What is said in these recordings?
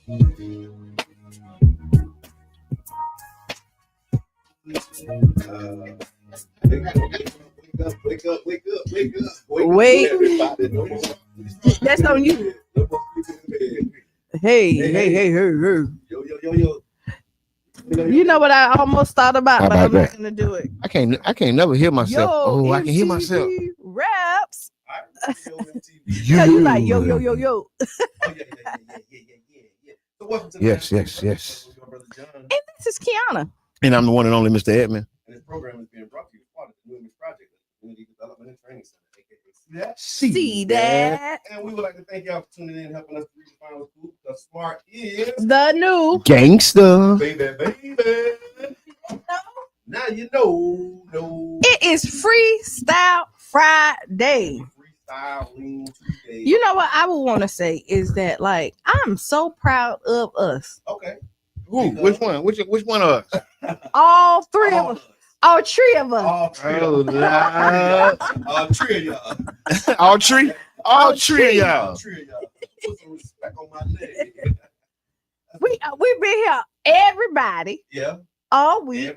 Wait, that's on you. Hey. You know what I almost thought about, but I'm not gonna do it. I can't never hear myself. Yo, I can hear myself. Raps. You like yo. Yes. And And this is Qiana. And I'm the one and only Mr. Edmond. And this program is being brought to you as part of the New Image Project, Community Development and Training Center, aka See that. And we would like to thank y'all for tuning in and helping us to redefine what cool, the smart is the new gangster. Baby. Now you know. It is Freestyle Friday. Freestyling today. You know what I would want to say is that, like, I'm so proud of us. Okay. Who? Which one? Which one of us? All three of us. All three of us. All three of y'all. All three of y'all. Put some respect on my name. We've been here, everybody. Yeah. All week.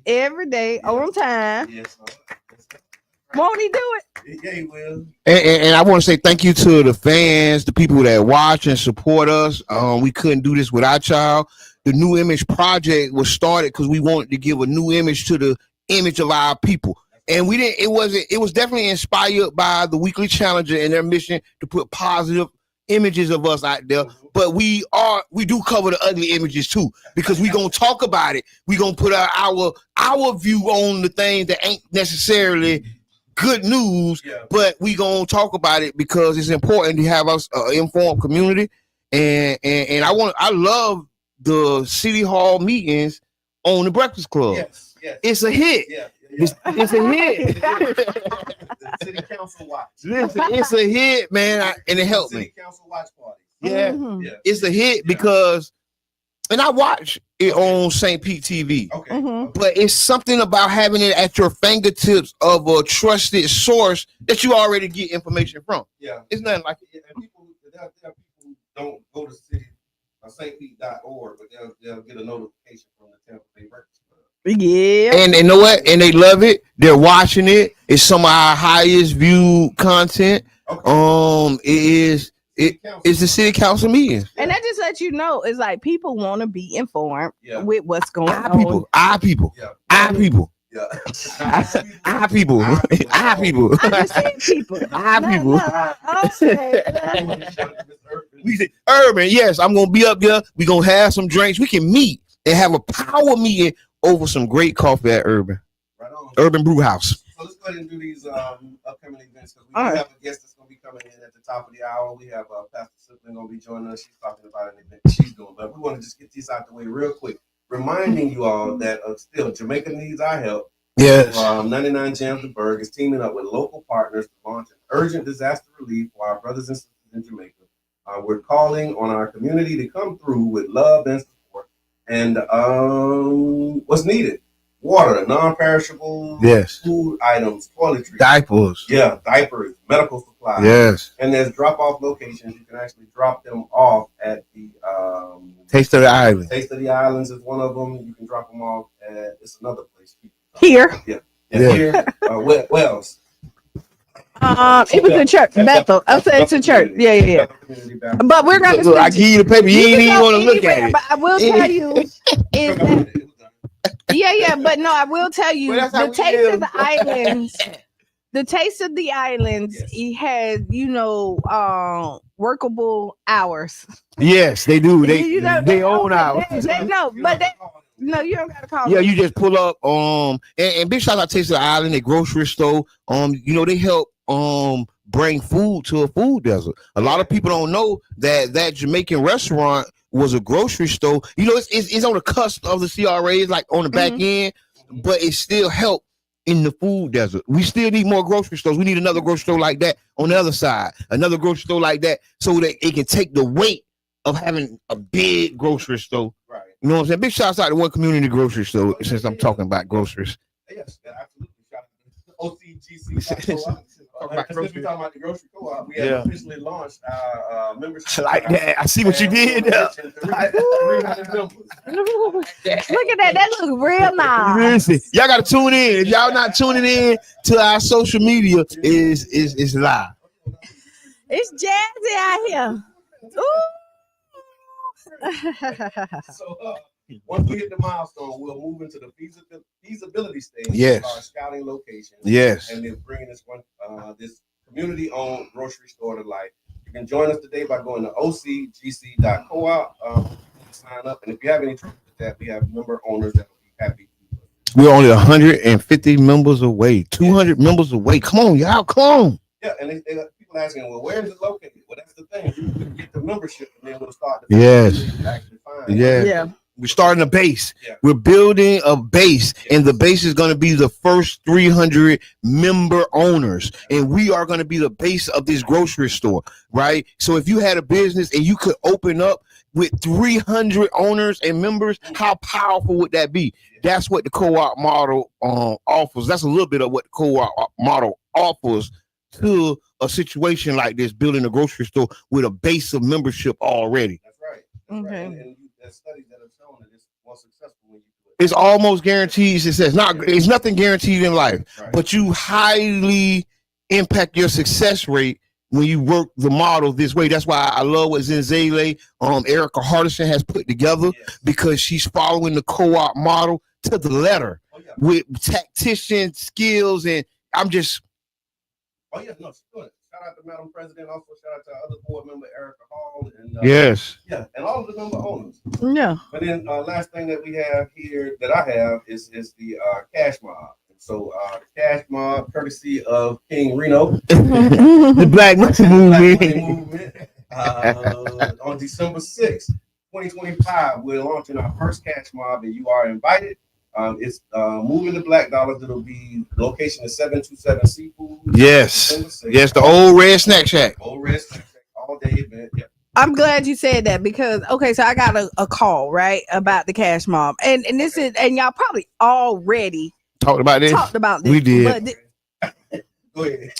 Every day. Yeah. On time. Yes. Won't he do it? Yeah, he will. And I want to say thank you to the fans, the people that watch and support us. We couldn't do this without y'all. The New Image Project was started because we wanted to give a new image to the image of our people. And we didn't, it was definitely inspired by the Weekly Challenger and their mission to put positive images of us out there. But we do cover the ugly images too, because we gonna talk about it. We gonna put our view on the things that ain't necessarily good news, but we gonna talk about it because it's important to have us informed community. And I love the city hall meetings on the Breakfast Club. Yes. It's a hit. Yeah. It's a hit. The city council watch. Listen, it's a hit, man, and it helped me. City council watch party. Yeah, Mm-hmm. it's a hit because, and I watch it on St. Pete TV. Okay. Mm-hmm. But it's something about having it at your fingertips of a trusted source that you already get information from. Yeah. It's nothing like it. Yeah, and there are people who don't go to city stpete.org, but they'll get a notification from the Tampa Bay Breakfast Club. Yeah. And they know what? And they love it. They're watching it. It's some of our highest viewed content. Okay. It's the city council meeting. And that just lets you know, it's like people want to be informed Yeah. with what's going on. Our people. Yeah. Our people. Yeah. Our people. Our people. I just said people. Our people. Okay. We say urban. Yes, I'm gonna be up there. We're gonna have some drinks. We can meet and have a power meeting over some great coffee at Urban. Right on. Urban Brew House. So let's go ahead and do these upcoming events because we do have a guest that's going to be coming in at the top of the hour. We have Pastor Sipling going to be joining us. She's talking about an event she's doing, but we want to just get these out the way real quick, reminding you all that still Jamaica needs our help. Yes. 99 Jams the Berg is teaming up with local partners to launch an urgent disaster relief for our brothers and sisters in Jamaica. We're calling on our community to come through with love and support and what's needed. Water, non-perishable food items, toiletries, diapers. Yeah, diapers, medical supplies. Yes. And there's drop-off locations. You can actually drop them off at the Taste of the Island. Taste of the Islands is one of them. You can drop them off at it's another place. Here. Yeah. Here. Wells. It was a church, Bethel. I said it's a church. Yeah. But we're gonna. Look, I give you the paper. You ain't even want to look at it. But I will tell you, is that. Yeah, but no, I will tell you, the Taste of the Islands. The Taste of the Islands. He has, workable hours. Yes, they do. They own hours. They know, but no, you don't gotta call. Yeah, you just pull up. And big shout out to Taste of the Island, the grocery store. They help bring food to a food desert. A lot of people don't know that Jamaican restaurant was a grocery store. It's on the cusp of the CRAs, like on the back end, but it still helped in the food desert. We still need more grocery stores. We need another grocery store like that on the other side, another grocery store like that, so that it can take the weight of having a big grocery store. Right. You know what I'm saying? Big shouts out to one community grocery store, since I'm talking about groceries. Yes, absolutely. OCGC. Since we're talking about the grocery co-op, we have officially launched our membership. Like that. I see what you did there. 300 members. Look at that. That looks real nice. Listen, y'all got to tune in. If y'all not tuning in to our social media, is live. It's jazzy out here. Ooh. So once we hit the milestone, we'll move into the feasibility stage Yes. of our scouting location. Yes. And then bringing this this community-owned grocery store to life. You can join us today by going to ocgc.coop. Sign up, and if you have any trouble with that, we have member owners that will be happy. We're only 150 members away, 200 members away. Come on, y'all, come on. Yeah, and they people asking, well, where is it located? Well, that's the thing. We get the membership, and then we'll start. Yeah. We're starting a base. Yeah. We're building a base, and the base is going to be the first 300 member owners, and we are going to be the base of this grocery store, right? So if you had a business and you could open up with 300 owners and members, how powerful would that be? That's what the co-op model offers. That's a little bit of what the co-op model offers to a situation like this, building a grocery store with a base of membership already. That's right. That's Okay. right. And there's studies that have shown that it's more successful when you do it. It's almost guaranteed success. It's nothing guaranteed in life, but you highly impact your success rate when you work the model this way. That's why I love what Zenzele, Erica Hardison has put together, because she's following the co-op model to the letter with tactician skills, and I'm just. Oh yeah, no, she's doing it. Shout out to Madam President. Also, shout out to our other board member Erica Hall, and and all of the member owners. Yeah. But then last thing that we have here that I have is the cash mob. So the cash mob, courtesy of King Reno, the Black Money Movement. On December 6th, 2025, we're launching our first cash mob, and you are invited. It's moving the black dollars. It'll be location is 727 Seafood. Yes, the old Red Snack Shack. Old Red Snack Shack, all day event. Yeah. I'm glad you said that, because so I got a call right about the cash mob, and this is, and y'all probably already talked about this. We did. Go ahead.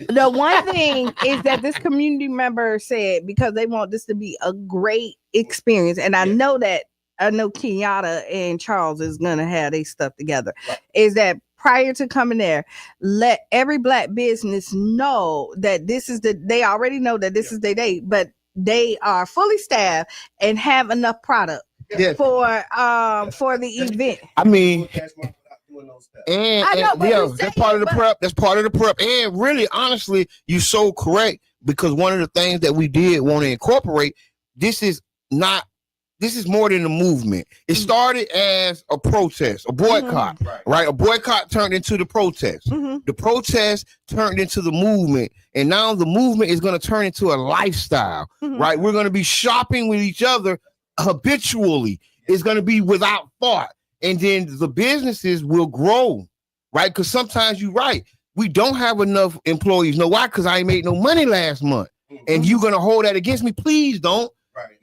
The one thing is that this community member said, because they want this to be a great experience, and I know Qiana and Charles is gonna have their stuff together. Is that prior to coming there, let every black business know that they already know that this is their day, but they are fully staffed and have enough product for the event. I mean, And that's part of the prep. That's part of the prep. And really, honestly, you're so correct, because one of the things that we did want to incorporate, this is more than a movement. It started as a protest, a boycott, right? A boycott turned into the protest. The protest turned into the movement, and now the movement is going to turn into a lifestyle, right? We're going to be shopping with each other habitually. It's going to be without thought, and then the businesses will grow, right? Because sometimes you're right. We don't have enough employees. Know why? Because I ain't made no money last month, and you're going to hold that against me. Please don't.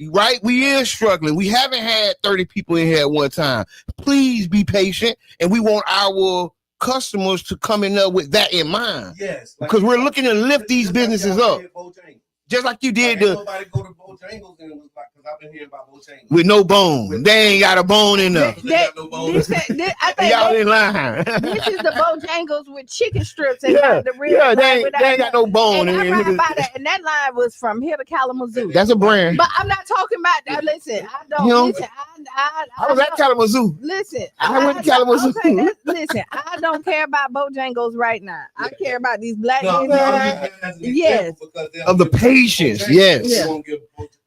Right, we is struggling. We haven't had 30 people in here at one time. Please be patient, and we want our customers to come in there with that in mind. Yes, because we're looking to lift these businesses up, just like you did. Nobody go to Bojangles and it was like, because I've been hearing about Bojangles with no bone. They ain't got a bone in there. I think y'all in line. This is the Bojangles with chicken strips and not the real. Yeah, they ain't got no bone in it. it. And that line was from here to Kalamazoo. That's a brand. But I'm not talking about that. Listen, I don't. Listen, I was at Kalamazoo. Listen, I went to Kalamazoo. Okay, listen, I don't care about Bojangles right now. I care about these black businesses. Yes, of the patience. Yes.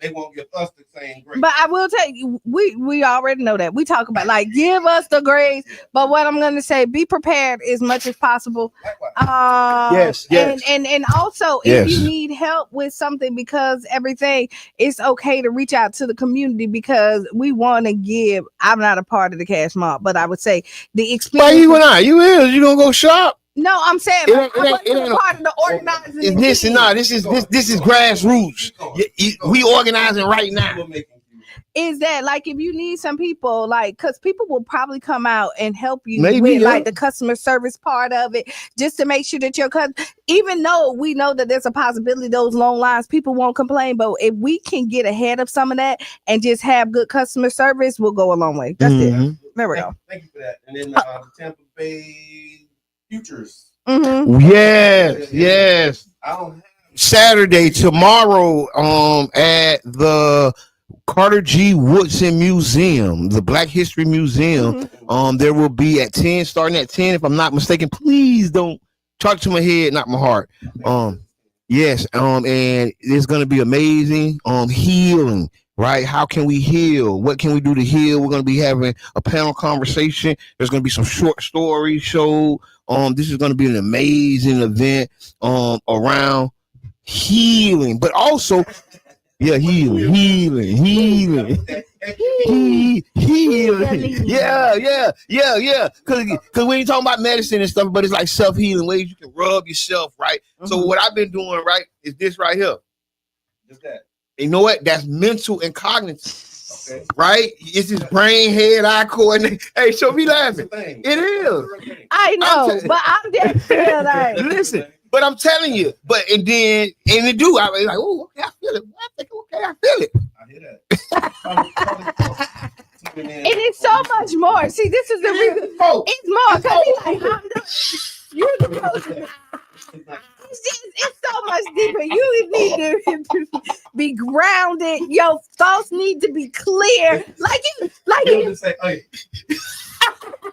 They won't give us the same grade. But I will tell you, we already know that. We talk about, like, give us the grades. But what I'm going to say, be prepared as much as possible. Yes. And also, if you need help with something, because everything, it's okay to reach out to the community, because we want to give. I'm not a part of the cash mob, but I would say the experience. Why you and I? You gonna go shop? No, I'm saying it ain't part of the organizing. This is grassroots. We organizing right now. is that like if you need some people, like, because people will probably come out and help you Maybe, with yeah. like the customer service part of it, just to make sure that even though we know that there's a possibility those long lines, people won't complain, but if we can get ahead of some of that and just have good customer service, we'll go a long way. That's it. There we go. Thank you for that. And then the Tampa Bay Futures. Yes. I don't have Saturday, tomorrow, at the Carter G. Woodson Museum, the Black History Museum. There will be at 10, starting at 10, if I'm not mistaken. Please don't talk to my head, not my heart. Yes, and it's gonna be amazing. Healing, right? How can we heal? What can we do to heal? We're gonna be having a panel conversation. There's gonna be some short stories showed. This is gonna be an amazing event around healing, but also healing. Because we ain't talking about medicine and stuff, but it's like self-healing ways you can rub yourself, right? So what I've been doing, right, is this right here. just that. You know what? That's mental and cognitive. Okay. Right? It's his brain, head, eye coordinate. Hey, show me laughing. It is. I know, but I'm just saying, like, listen. But I'm telling you, and it do. I was like, oh, okay, I feel it. I think, okay, I feel it. I hear that. It is so much more. See, this is the reason. It's more because he's like, you're supposed to. It's so much deeper. You need to be grounded. Your thoughts need to be clear. Like you just say, hey.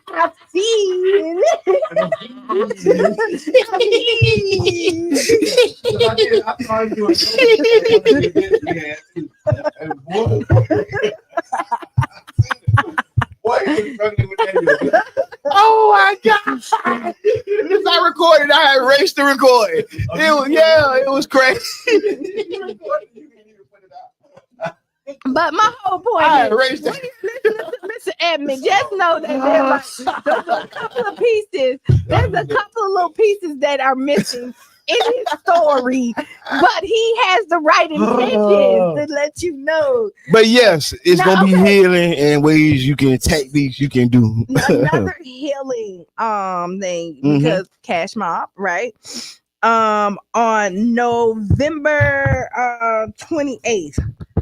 I feel I started doing oh my God. Since I recorded, I had erased the recording. It was crazy. But my whole point is, Mr. Edmund, just know that there's a couple of pieces. There's a couple of little pieces that are missing in his story, but he has the right intentions to let you know. But yes, it's gonna be healing and ways you can attack these. You can do another healing thing because Cash Mob, right? On November 28th.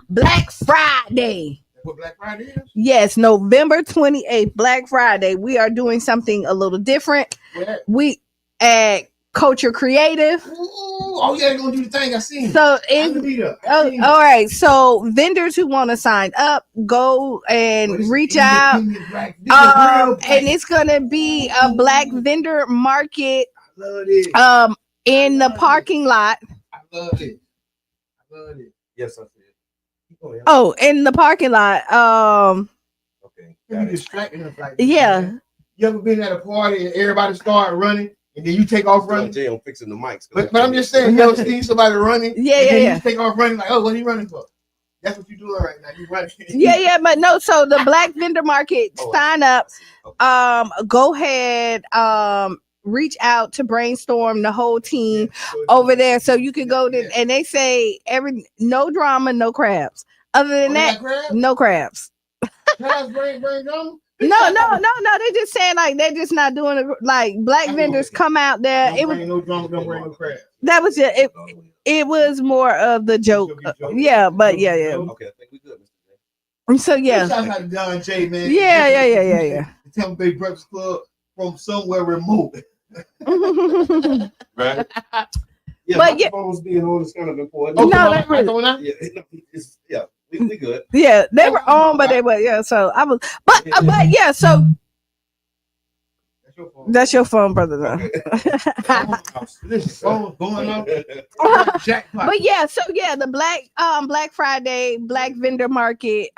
Black Friday. What Black Friday is? Yes, November 28th, Black Friday. We are doing something a little different. Where? We at Culture Creative. Oh yeah, they're gonna do the thing. I seen. So all right. So vendors who want to sign up, go and reach out. And it's gonna be a black vendor market. I love it. In the parking lot. I love it. Yes, I see. Oh, in the parking lot. Okay. You distracting us like this, yeah. Man. You ever been at a party and everybody start running and then you take off running? Jay, I'm fixing the mics. But I'm just saying, you ever seen somebody running? Yeah. You take off running like, oh, what are you running for? That's what you're doing right now. You running. Yeah, but no. So the black vendor market, sign up. Go ahead. Reach out to Brainstorm, the whole team over there, so you can go to. And they say no drama, no crabs. Other than that, no crabs. Crabs bring drama? No. They just saying like they're just not doing it. Like black vendors come out there. It was no drama, don't bring no crabs. That was it. It was more of the joke. Yeah, but yeah. Okay, I think we good, Mr. J. So yeah. Shout out to Don J, man. Yeah. The Tampa Bay Breakfast Club from somewhere remote. Right. Yeah, but phones being on is kind of important. No, not really. We good. Yeah, they were on, but they were So I was, but yeah. So that's your phone, brother. Going on. But yeah, so yeah, the Black Friday, Black vendor market.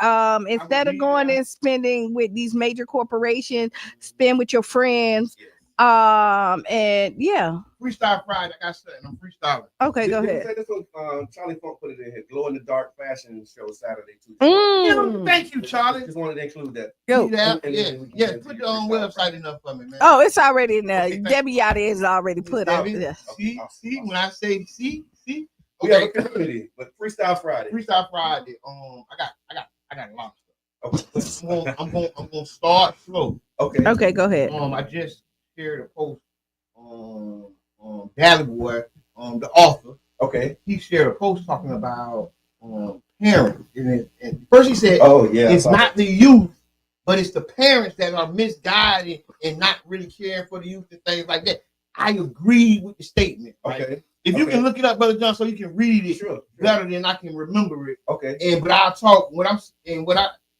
Instead of going and spending with these major corporations, spend with your friends. And yeah. Freestyle Friday. I got something. I'm freestyling. Okay, go ahead. This one, Charlie Funk put it in here. Glow in the Dark fashion show Saturday too. Thank you, Charlie. Just wanted to include that. Put your own website in there for me, man. Oh, it's already in there. Okay, Debbie Yada is already put out there. See, when I say see. We have a community, but Freestyle Friday. I got a lot of stuff. Okay. I'm gonna start slow. Okay. Okay, go ahead. I just shared a post on Valley Boy, the author. Okay. He shared a post talking about parents, and first he said, "Oh yeah, it's not the youth, but it's the parents that are misguided and not really caring for the youth and things like that." I agree with the statement. Right? Okay. If you can look it up, Brother John, so you can read it better than I can remember it. Okay. But I'll talk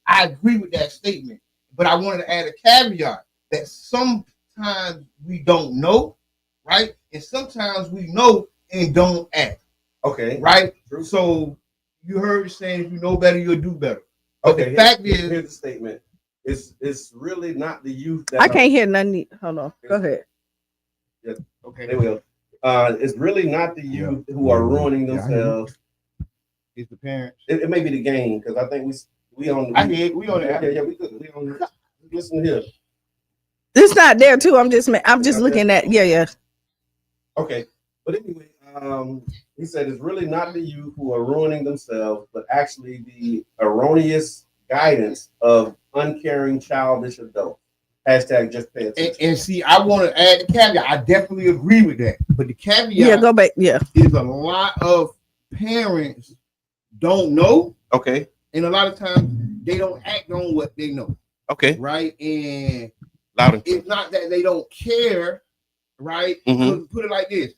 I agree with that statement. But I wanted to add a caveat that sometimes we don't know, right? And sometimes we know and don't act. Okay. Right? True. So you heard it saying, if you know better, you'll do better. But the fact is, here's the statement. It's really not the youth that I can't hear nothing. Hold on. Go ahead. Yeah. Okay. There we go. It's really not the youth who are ruining themselves. It's the parents. It may be the game, because I think we on. We on that. Yeah, we good. We on. Listen here. It's not there too. I'm just looking at. Yeah. Okay, but anyway, he said it's really not the youth who are ruining themselves, but actually the erroneous guidance of uncaring, childish adults. Hashtag just pay attention. And see, I want to add the caveat. I definitely agree with that. But the caveat go back. Yeah. Is a lot of parents don't know. Okay. And a lot of times they don't act on what they know. Okay. Right. And it's not that they don't care. Right. Mm-hmm. Put it like this.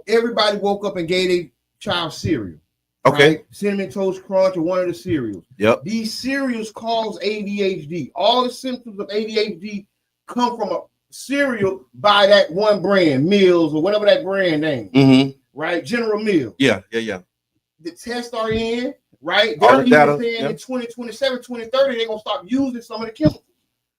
Everybody woke up and gave their child cereal. Okay. Right? Cinnamon Toast Crunch or one of the cereals. Yep. These cereals cause ADHD. All the symptoms of ADHD come from a cereal by that one brand, Mills or whatever that brand name. Mm-hmm. Right? General Mills. Yeah. The tests are in, right? All They're the data, saying in 2027, 2030, they're going to stop using some of the chemicals.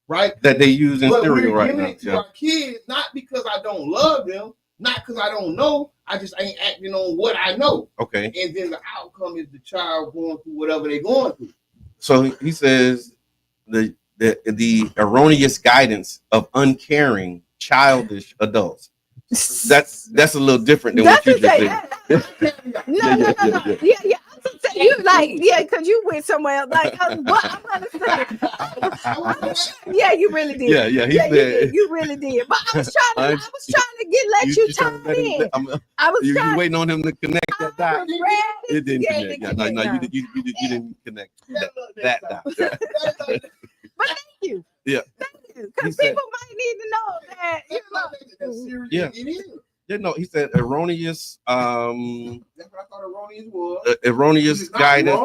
Right? That they use in cereal right now. We're giving it to our kids, not because I don't love them, not because I don't know. I just ain't acting on what I know. Okay. And then the outcome is the child going through whatever they're going through. So he says the erroneous guidance of uncaring, childish adults. That's a little different than what you just said. No. Yeah. You because you went somewhere else. Like, what I'm gonna say. Yeah, you really did. Yeah. He said you really did. But I was trying to let you chime in. I was waiting on him to connect that dot. It didn't connect. You didn't connect that dot. But thank you. Yeah. Thank you. Because people might need to know that. Yeah. It is. Yeah, no, he said erroneous. That's what I thought erroneous was. Erroneous guidance.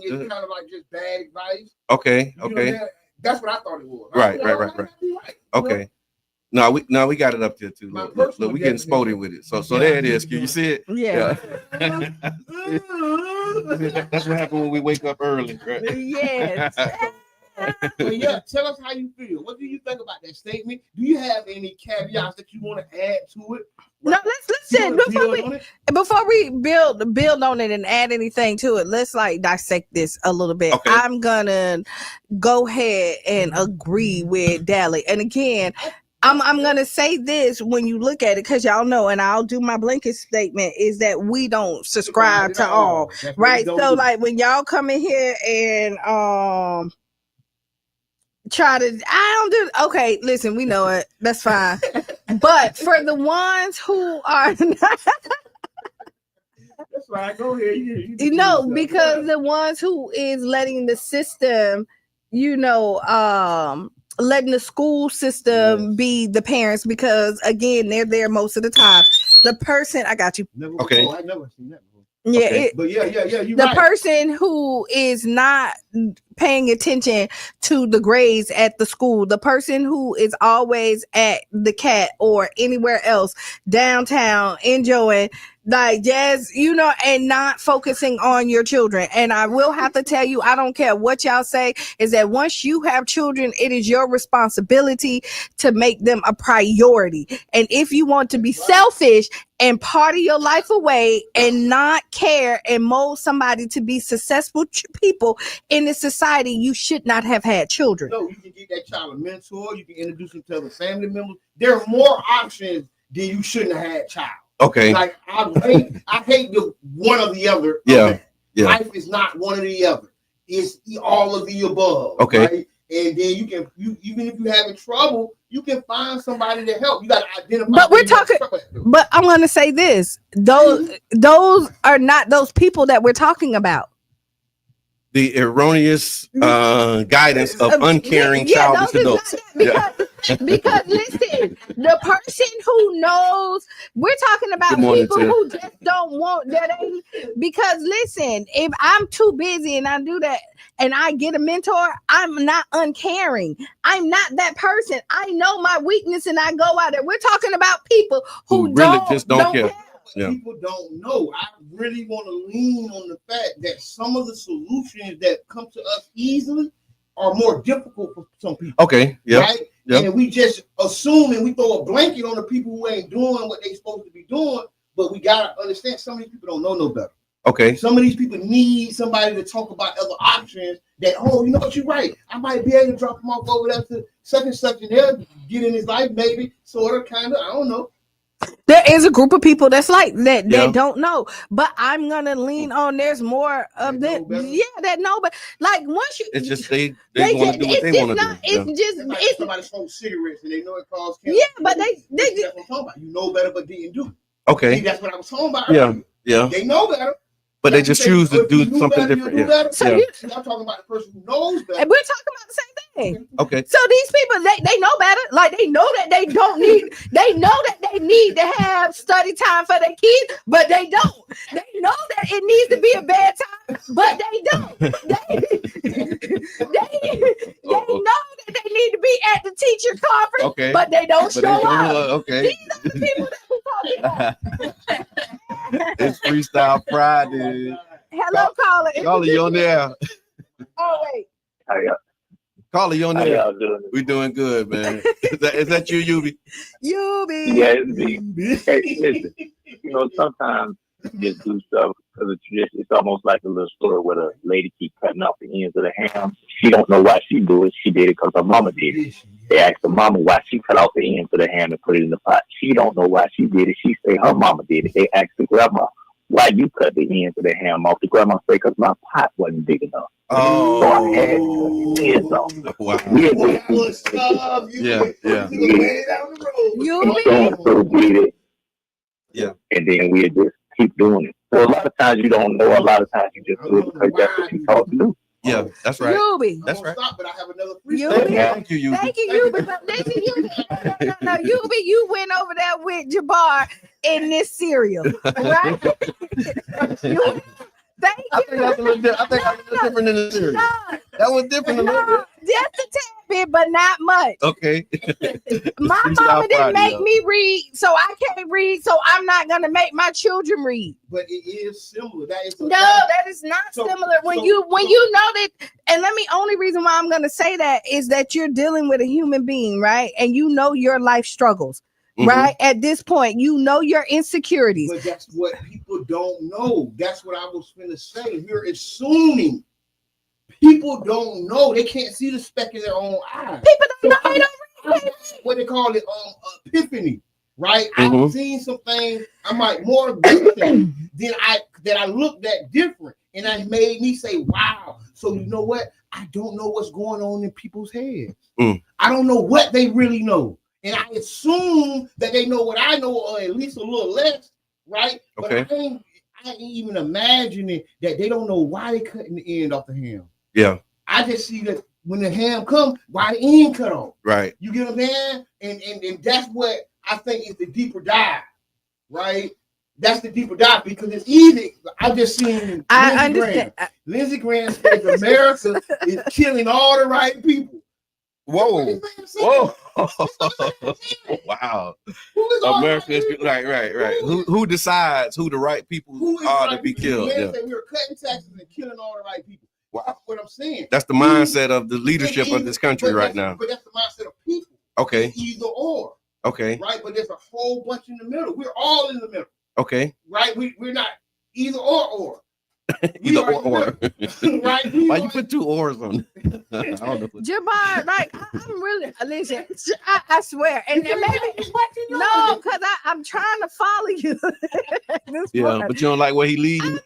It's kind of like just bad advice. Okay. That's what I thought it was. Right. Okay. No, we got it up there too. Look, we getting spotty with it. So there it is. Can you see it? Yeah. That's what happened when we wake up early, right? Yes. Well, tell us how you feel. What do you think about that statement? Do you have any caveats that you want to add to it? No, let's before we build on it and add anything to it, let's dissect this a little bit. Okay. I'm gonna go ahead and agree with Dally. And again, I'm gonna say this when you look at it, because y'all know, and I'll do my blanket statement, is that we don't subscribe to all. Right. So when y'all come in here and okay, listen, we know it, that's fine. But for the ones who are not, that's right, go ahead. Because the ones who is letting the system, letting the school system be the parents, because again, they're there most of the time. The person, I got you. Okay. I never seen that before. Yeah, okay. The person who is not paying attention to the grades at the school, the person who is always at the Cat or anywhere else downtown enjoying jazz, and not focusing on your children. And I will have to tell you, I don't care what y'all say, is that once you have children, it is your responsibility to make them a priority. And if you want to be selfish and party your life away and not care and mold somebody to be successful people in this society, you should not have had children. No, you can get that child a mentor. You can introduce them to other family members. There are more options than you shouldn't have had child. Okay. I hate the one or the other. Yeah. Life is not one or the other. it's all of the above. Okay. Right? And then you even if you're having trouble, you can find somebody to help. You got to identify. But we're talking. But I'm gonna say this: those are not those people that we're talking about. The erroneous guidance of uncaring childish adults. Because listen, the person who knows, we're talking about people who just don't want that. Because listen, if I'm too busy and I do that and I get a mentor, I'm not uncaring. I'm not that person. I know my weakness and I go out there. We're talking about people who really just don't care. Yeah. People don't know. I really want to lean on the fact that some of the solutions that come to us easily are more difficult for some people. Okay. Yeah. Right? Yep. And we just assume and we throw a blanket on the people who ain't doing what they supposed to be doing. But we gotta understand some of these people don't know no better. Okay. Some of these people need somebody to talk about other options that, you know what, you're right. I might be able to drop them off over there to such and such and they'll get in his life, maybe, sort of, kind of, I don't know. There is a group of people that's like that don't know, but I'm gonna lean on. There's more of that, that know. But like once you, it's just they want to do what they want to do. It's like somebody smokes cigarettes and they know it causes cancer. Yeah, but they that's what I'm talking about. You know better, but didn't do it. Okay, see, that's what I was talking about. Yeah. They know better, but they just choose to do something different. So I'm talking about the person who knows better. And we're talking about the same thing. Okay. So these people, they know better. Like they know that they don't need. They know that they need to have study time for their kids, but they don't. They know that it needs to be a bad time, but they don't. They know that they need to be at the teacher conference, but they don't show up. Okay. These are the people that we're talking about. It's Freestyle Friday. Hello, caller. Caller, you on there? Oh wait. Caller, you on there? We doing good, man. Is that you, Yubi? Yubi. Yeah, it's me. Hey, listen. You know, sometimes you just do stuff because of tradition. It's almost like a little story where the lady keep cutting off the ends of the ham. She don't know why she do it. She did it because her mama did it. They asked the mama why she cut off the ends of the ham and put it in the pot. She don't know why she did it. She say her mama did it. They asked the grandma, why you cut the ends of the ham off? The grandma say, because my pot wasn't big enough. Oh, so I had to cut the ends off. Wow. Yeah. And then we just keep doing it. So a lot of times you don't know. A lot of times you just do it because that's what you taught to do. Yeah, that's right. Yubi. That's right. Stop, but I have another Thank you, Yubi. Thank you, Yubi. But listen, Yubi. No, Yubi, you went over there with Jabbar in this cereal, right? Thank you. I think that's a little different than the cereal. That was different a little bit. Just a tad bit, but not much. Okay. My mama didn't make me read, so I can't read, so I'm not gonna make my children read. But it is similar. That is not similar. When you know that, and only reason why I'm gonna say that is that you're dealing with a human being, right? And you know your life struggles. Mm-hmm. Right at this point, you know your insecurities. But that's what people don't know. That's what I was going to say. We're assuming people don't know. They can't see the speck in their own eye. People don't know. What they call it, epiphany. Right? Mm-hmm. I've seen some things. I'm like more than I looked at different, and that made me say, "Wow." So you know what? I don't know what's going on in people's heads. I don't know what they really know. And I assume that they know what I know, or at least a little less, right? Okay. But I ain't even imagining that they don't know why they cutting the end off the ham. Yeah. I just see that when the ham comes, why the end cut off. Right. You get what I'm saying? And that's what I think is the deeper dive, right? That's the deeper dive because it's easy. I just seen Lindsey Graham says America is killing all the right people. Whoa. Wow. America is right. Who decides who the right people are to be killed? Yeah. We were cutting taxes and killing all the right people. Wow. That's what I'm saying. That's the mindset of the leadership of this country right now. But that's the mindset of people. Okay. It's either or. Okay. Right, but there's a whole bunch in the middle. We're all in the middle. Okay. Right, we're not either or. Either or. Right? Why you put two ors on? I don't know. Jabbar, I'm really listen. I swear, and maybe because I'm trying to follow you. But you don't like where he leading.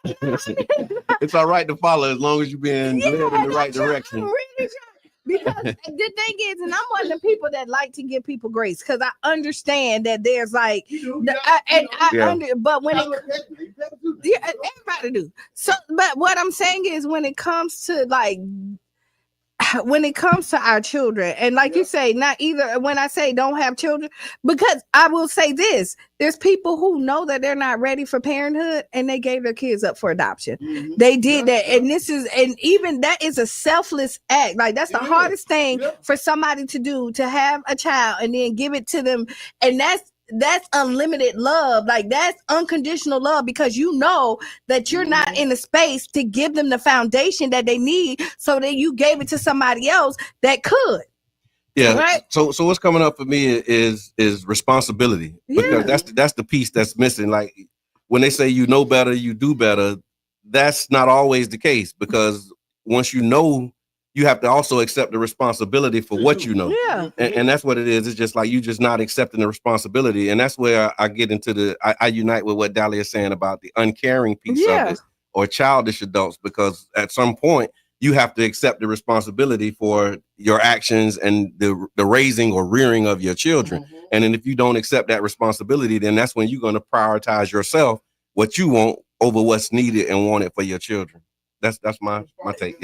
It's all right to follow as long as you're being led in the right direction. I'm really trying. Because the thing is, and I'm one of the people that like to give people grace because I understand that there's like, but when everybody do. So, but what I'm saying is, when it comes to our children, and like you say, not either. When I say don't have children, because I will say this: there's people who know that they're not ready for parenthood, and they gave their kids up for adoption. Mm-hmm. They did that, and even that is a selfless act. Like that's the hardest thing for somebody to do, to have a child and then give it to them, and that's unlimited love. Like that's unconditional love, because you know that you're not in a space to give them the foundation that they need, so that you gave it to somebody else that could. Yeah. Right? So what's coming up for me is responsibility. Because that's the piece that's missing. Like when they say you know better, you do better, that's not always the case, because once you know, you have to also accept the responsibility for what you know. Yeah. And that's what it is. It's just like you just not accepting the responsibility. And that's where I get into I unite with what Dahlia is saying about the uncaring piece of it, or childish adults, because at some point you have to accept the responsibility for your actions and the raising or rearing of your children. Mm-hmm. And then if you don't accept that responsibility, then that's when you're going to prioritize yourself, what you want, over what's needed and wanted for your children. That's my take.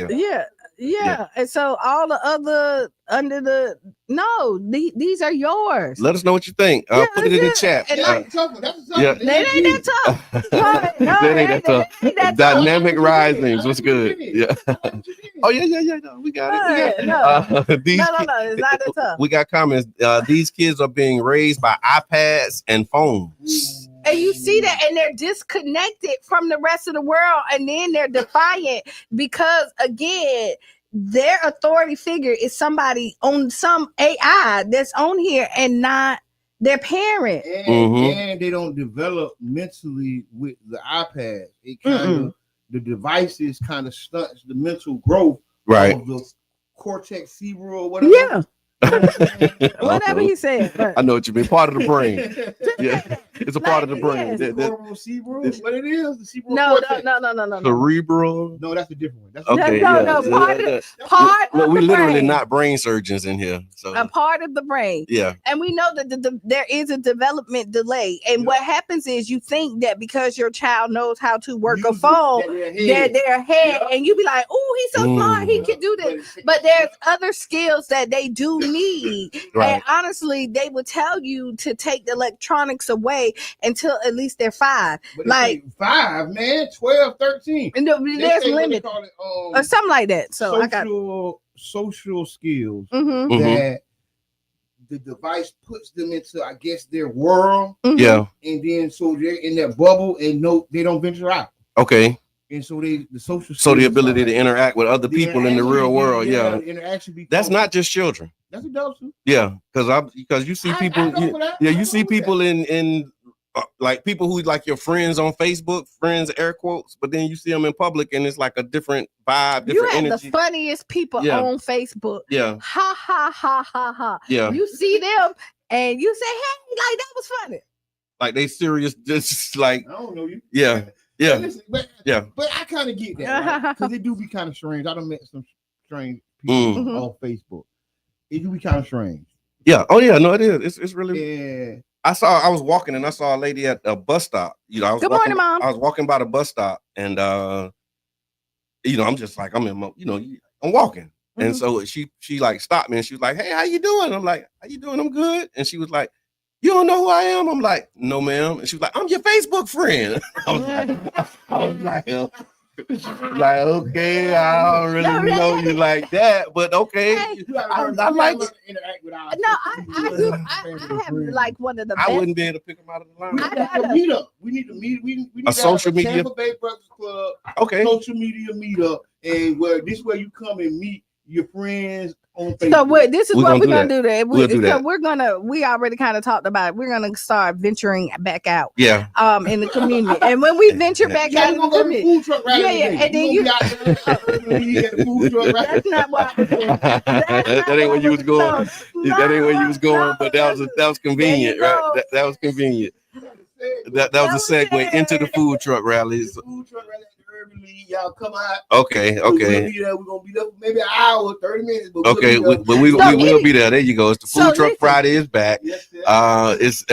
Yeah. And so all the other these are yours. Let us know what you think. Put it in the chat. That ain't that tough. That ain't that tough. Dynamic risings. What's good? Yeah. Oh yeah. No, we got it. No, it's not that tough. We got comments. These kids are being raised by iPads and phones. And you see that, and they're disconnected from the rest of the world, and then they're defiant because, again, their authority figure is somebody on some AI that's on here and not their parent. And they don't develop mentally with the iPad. It kind of, the devices kind of stunts the mental growth of the cortex cerebral or whatever. Yeah. Whatever he said. I know what you mean. Part of the brain. Yeah, it's a part of the brain. Cerebral, what it is? The cerebral. No. Cerebral. No, that's a different one. That's okay. Part of we the literally brain. Not brain surgeons in here. So a part of the brain. Yeah. And we know that there is a development delay. And what happens is you think that because your child knows how to work a phone, that their head, and you be like, oh, he's so smart, he can do this. But there's other skills that they do need. Right. And honestly, they would tell you to take the electronics away until at least they're 5. But like 5, man, 12, 13. And there's limit or something like that. So I got social skills that the device puts them into, I guess, their world. Yeah. And then so they're in that bubble and they don't venture out. Okay. And so the social skills, so the ability to interact with other people in the real world, that's not just children. That's adults too. Yeah, because you see people, you see people in like people who like your friends on Facebook, friends air quotes, but then you see them in public and it's like a different vibe, different energy. You have the funniest people on Facebook. Yeah. Ha ha ha ha ha. Yeah. You see them and you say, hey, like that was funny. Like they serious, just like I don't know you. Yeah. Yeah. Listen, but I kind of get that because it do be kind of strange. I done met some strange people on Facebook. It do be kind of strange. Yeah. Oh yeah. No, it is. It's really. Yeah. I was walking and I saw a lady at a bus stop. Good morning, Mom. I was walking by the bus stop and I'm just like I'm walking. And so she like stopped me and she was like, hey, how you doing? I'm like, how you doing? I'm good. And she was like, you don't know who I am? I'm like, no, ma'am. And she was like, I'm your Facebook friend. I was like, okay, I don't really know you like that, but okay. I like it. I do. I have like one of the best. I wouldn't be able to pick them out of the line. We need to meet. We need a social media Tampa Bay Breakfast Club. Okay. Social media meetup, and where you come and meet your friends on Facebook. So this is what we're gonna do. That. We already kind of talked about it. We're gonna start venturing back out. Yeah. In the community, and when we venture back out in the community, and then you at the food truck. That's not what I was doing. That ain't where you was going. That ain't where you was going. But that was convenient, right? That was convenient. That was a segue into the food truck rallies. The food truck rally at the Urban League. Y'all come out. Okay. We're gonna be there for maybe an hour, 30 minutes. But Okay, we will be there. There you go. It's the Food Truck Friday is back. Yes, sir. It's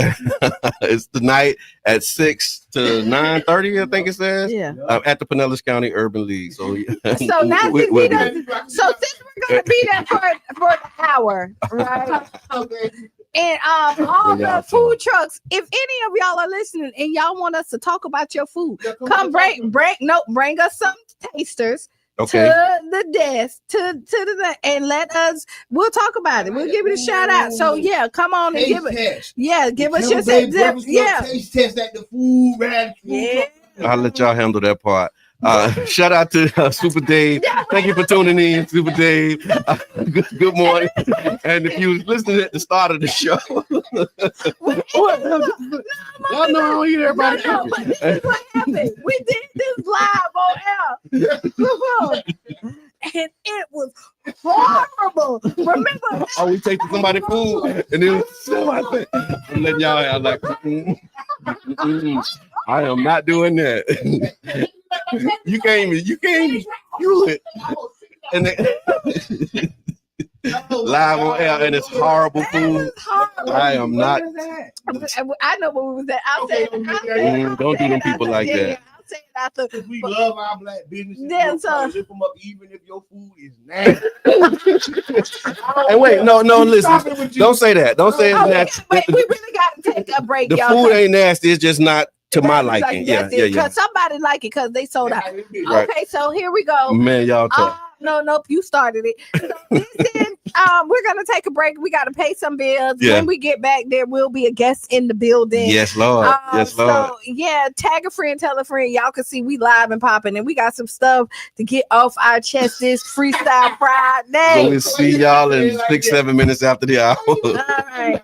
it's tonight at 6 to 9:30, I think it says. Yeah. At the Pinellas County Urban League. So So now we'll be there. since we're gonna be there for an hour, right? Okay. And all the food trucks, if any of y'all are listening and y'all want us to talk about your food, come bring us some tasters to the desk and we'll talk about it. We'll give it a shout out. So yeah, come on and give us your taste test at the food rally. Yeah. I'll let y'all handle that part. Shout out to Super Dave. Thank you for tuning in, Super Dave. Good morning. And if you was listening at the start of the show, y'all know I don't hear everybody. No, but this is what happened. We did this live on air. And it was horrible. Remember? Oh, we taking somebody's food and then I'm letting y'all have like, I am not doing that. You can't even do it. And then, live on air, and it's horrible food. I am not. I know what was that. I'll say it. Don't do them people like that. I'll say it after. We love our black businesses. Yeah, so lift them up even if your food is nasty. And wait, no, listen. Don't say that. Don't say it's nasty. Wait, we really got to take a break, the y'all. The food ain't nasty. It's just not to my liking. Yeah. Because somebody like it because they sold out. Right. Okay, so here we go. Man, y'all talk. Nope, you started it. So listen, we're gonna take a break. We gotta pay some bills. Yeah. When we get back, there will be a guest in the building. Yes, Lord. Yes, Lord. So yeah, tag a friend, tell a friend. Y'all can see we live and popping, and we got some stuff to get off our chest this Freestyle Friday. We'll see y'all in 6-7 minutes after the hour. All right.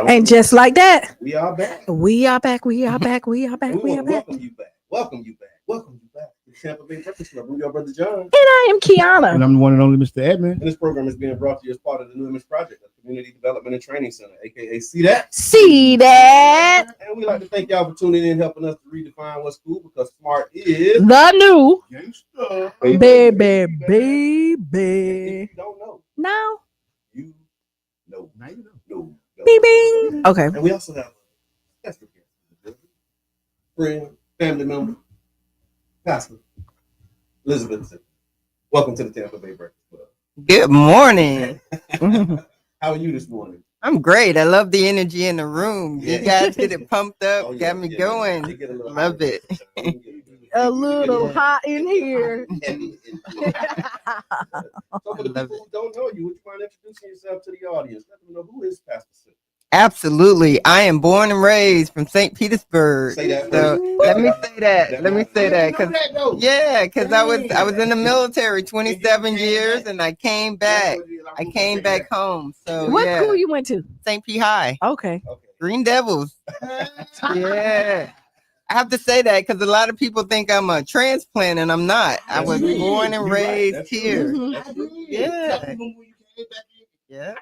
And just like that, we are back. we are back. We are back. We are back. And we We want are to back. welcome you back. Welcome you back. Welcome you back to Tampa Bay Breakfast Club. I'm your brother John. And I am Qiana. And I'm the one and only Mr. Edmund. And this program is being brought to you as part of the New Image Project, a community development and training center, aka See That. See that? And we like to thank y'all for tuning in, helping us to redefine what's cool, because smart is The new gangsta. baby. If you don't know, No. you know. Now you know. No. Bing bing. Okay. And we also have a special guest, friend, family member, Pastor Elizabeth. Welcome to the Tampa Bay Breakfast Club. Good morning. How are you this morning? I'm great. I love the energy in the room. Yeah. You guys get it pumped up, Oh, yeah, got me yeah, going. they get a little Love hot. it. A little hot in here. So for the people who don't know you, would you mind introducing yourself to the audience? Let them know who is Pastor Sid. Absolutely. I am born and raised from St. Petersburg. Say that So first. let me say that. Let me say that. Know that, though. Yeah, because I was in the military 27 years and I came back. I came back home. So What yeah, school you went to? St. P High. Okay. Okay. Green Devils. Yeah. I have to say that because a lot of people think I'm a transplant and I'm not. I was That's true. born and You're right. raised That's here. true. Mhm. That's true. Yeah. Yeah.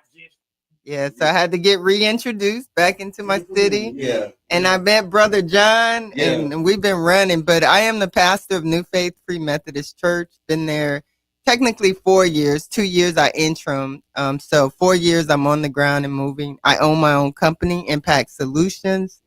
Yeah. So I had to get reintroduced back into my city. Yeah. And I met Brother John and we've been running, but I am the pastor of New Faith Free Methodist Church. Been there technically 4 years. 2 years I interim. So 4 years I'm on the ground and moving. I own my own company, Impact Solutions.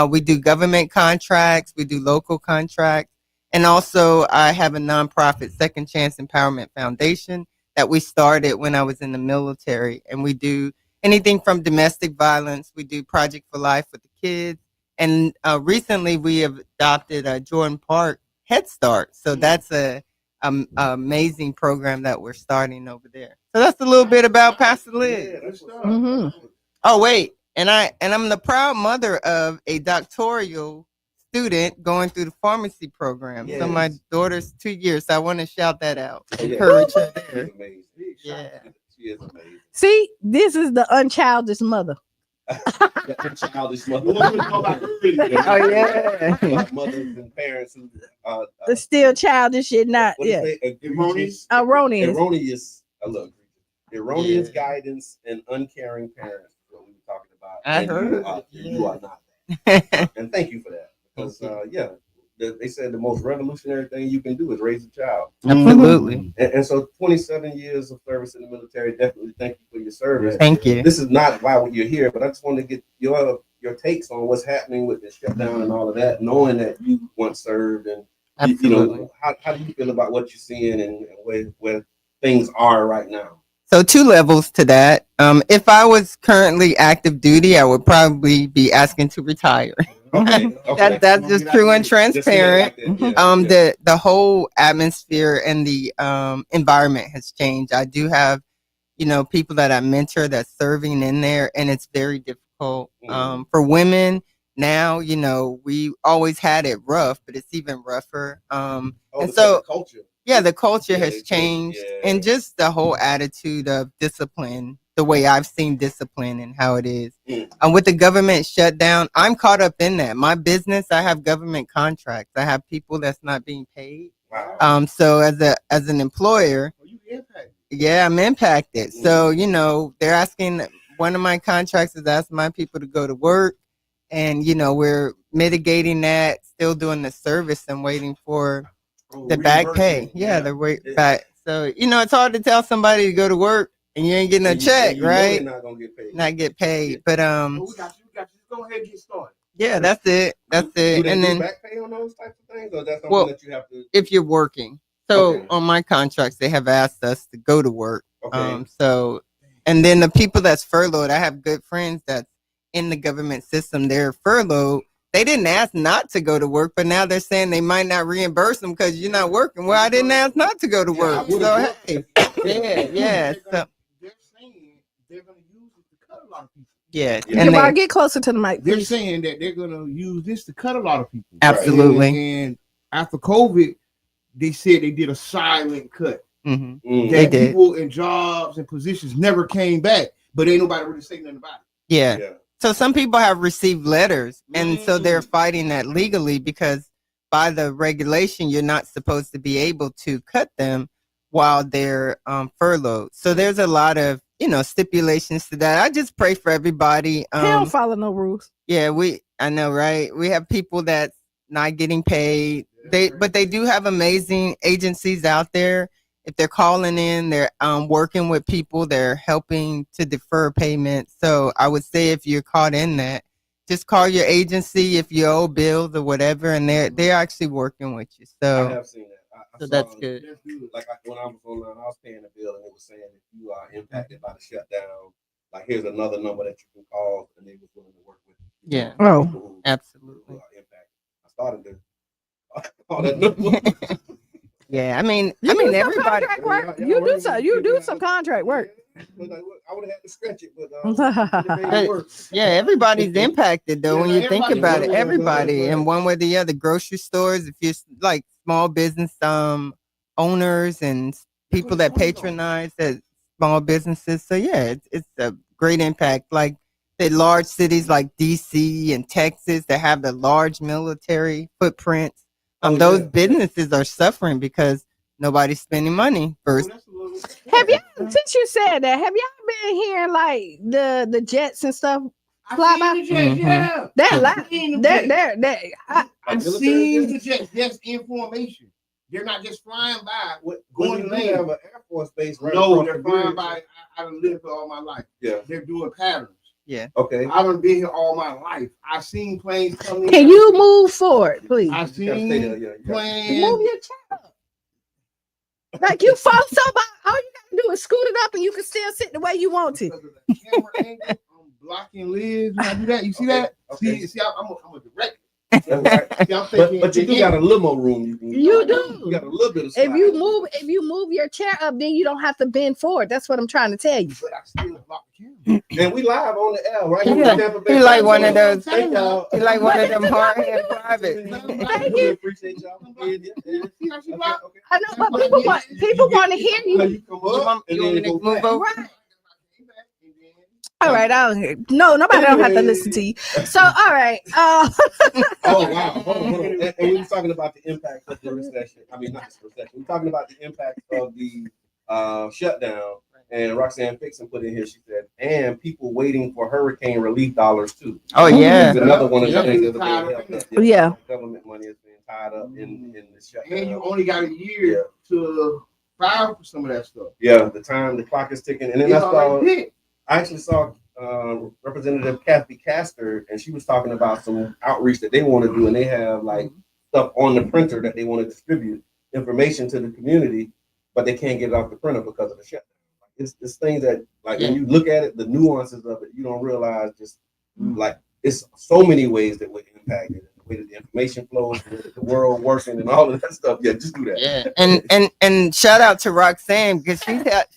We do government contracts. We do local contracts. And also I have a nonprofit, Second Chance Empowerment Foundation, that we started when I was in the military. And we do anything from domestic violence. We do Project for Life with the kids. And recently we have adopted Jordan Park Head Start. So that's a amazing program that we're starting over there. So that's a little bit about Pastor Liz. Yeah, that's what's up. Mhm. Oh, wait. And I'm the proud mother of a doctoral student going through the pharmacy program. So my Yes. daughter's 2 years. So I want to shout that out. Oh, yeah. Encourage her She's there. amazing. Yeah. She is amazing. See, this is the unchildish mother. Childish mother. Oh, yeah. Mothers and parents who The still childish and not. what do you Yeah. say? Erroneous. Erroneous. Erroneous Yeah. guidance and uncaring parents is what we were talking about. I And heard. you are not that. And thank you for that. Because they said the most revolutionary thing you can do is raise a child. Absolutely. And so 27 years of service in the military, definitely thank you for your service. Thank you. This is not why you're here, but I just wanted to get your takes on what's happening with the shutdown and all of that, knowing that you once served, and Absolutely. how do you feel about what you're seeing and where things are right now? So 2 levels to that. If I was currently active duty, I would probably be asking to retire. Okay. That's just true and transparent. Just say it like that, yeah. The whole atmosphere and the environment has changed. I do have, people that I mentor that's serving in there, and it's very difficult. For women now, we always had it rough, but it's even rougher. And because so the culture. yeah, the culture Yeah, has it changed, changed, and just the whole attitude of discipline, the way I've seen discipline and how it is. With the government shutdown, I'm caught up in that. My business, I have government contracts. I have people that's not being paid. Wow. So as an employer, yeah, I'm impacted. So, they're asking, one of my contracts is asking my people to go to work, and, we're mitigating that, still doing the service and waiting for the back pay. Yeah, the way back. So, it's hard to tell somebody to go to work and you ain't getting a check, right? Not gonna get paid. Not get paid. But We got you. Go ahead and get started. yeah, that's it. That's Do it. they And do then back pay on those types of things, or that's something Well, that you have to? if you're working. So Okay. on my contracts, they have asked us to go to work. Okay. So, and then the people that's furloughed, I have good friends that's in the government system. They're furloughed. They didn't ask not to go to work, but now they're saying they might not reimburse them because you're not working. Well, I didn't ask not to go to work. So hey, yeah. So They're saying they're going to use it to cut a lot of people. yeah, Yeah. and Jabbar, they, get closer to the mic, They're please. saying that they're going to use this to cut a lot of people. Absolutely. And after COVID, they said they did a silent cut. mhm. That did. people in jobs and positions never came back, but ain't nobody really saying nothing about it. Yeah. Yeah. So some people have received letters, and so they're fighting that legally because by the regulation, you're not supposed to be able to cut them while they're furloughed. So there's a lot of stipulations to that. I just pray for everybody. He don't follow no rules. Yeah, I know, right? We have people that's not getting paid. But they do have amazing agencies out there. If they're calling in, they're working with people, they're helping to defer payment. So I would say if you're caught in that, just call your agency if you owe bills or whatever, and they're actually working with you. So I have seen that. So that's good. Like when I was online, I was paying a bill, and it was saying if you are impacted by the shutdown, like here's another number that you can call, and they was willing to work with you. Yeah. Oh, absolutely. Who are impacted. I started to call that number. Yeah, I mean you do some everybody. contract work. You do some contract work. I would have had to stretch it, but it made it work. Yeah, everybody's impacted though. Yeah, when you think everybody- about it, yeah, everybody, yeah. in one way or the other. Grocery stores, if you're like small business owners and people that patronize that small businesses. So yeah, it's a great impact. Like the large cities like DC and Texas that have the large military footprints. Those businesses are suffering because nobody's spending money first. Have y'all, since you said that, have y'all been hearing like the jets and stuff fly by? Yeah. I've seen the jets. That's information. They're not just flying by. When Going you land. have an Air Force base right No, across they're the flying bridge. by. I've lived all my life. Yeah. They're doing patterns. Okay. I haven't been here all my life. I've seen planes come in. Can you move forward, please? I've You gotta stay there. seen Yeah. You planes. Move your chair up. Like you fall so by, all you gotta do is scoot it up and you can still sit the way you want to. Because of the camera angle, I'm blocking Liz when I do that. You see that? Okay. See, I'm a direct. That's right. See, I'm thinking, But you do got a limo room. You do. You got a little bit of. If you slide. move your chair up, then you don't have to bend forward. That's what I'm trying to tell you. But I still block the camera. And we live on the L, right? Yeah. Tampa Bay. He like one of those. Thank y'all. He like one of them But hard head private. Thank you. Appreciate y'all. Yeah. See how she block? Okay. I know, but people want to hear How you. you come up and You want then me go to move back. over? Right. All right, I don't hear. No, nobody don't have to listen to you. So, all right. Oh wow! Hold on. And we were talking about the impact of the recession. I mean, not the recession. We're talking about the impact of the shutdown. And Roxanne Fixon put in here. She said, and people waiting for hurricane relief dollars too. Oh yeah. It's another one of the Yeah. things that's being held up. Yeah. Government money is being tied up in the shutdown. And you only got a year to file for some of that stuff. Yeah, the clock is ticking. And then It's already I actually saw Representative Kathy Castor, and she was talking about some outreach that they want to do, and they have like stuff on the printer that they want to distribute information to the community, but they can't get it off the printer because of the shutdown. It's things that, like, when you look at it, the nuances of it, you don't realize just like it's so many ways that we're impacted. The way that the information flows, the world working, and all of that stuff. Yeah, just do that. Yeah, and shout out to Roxanne because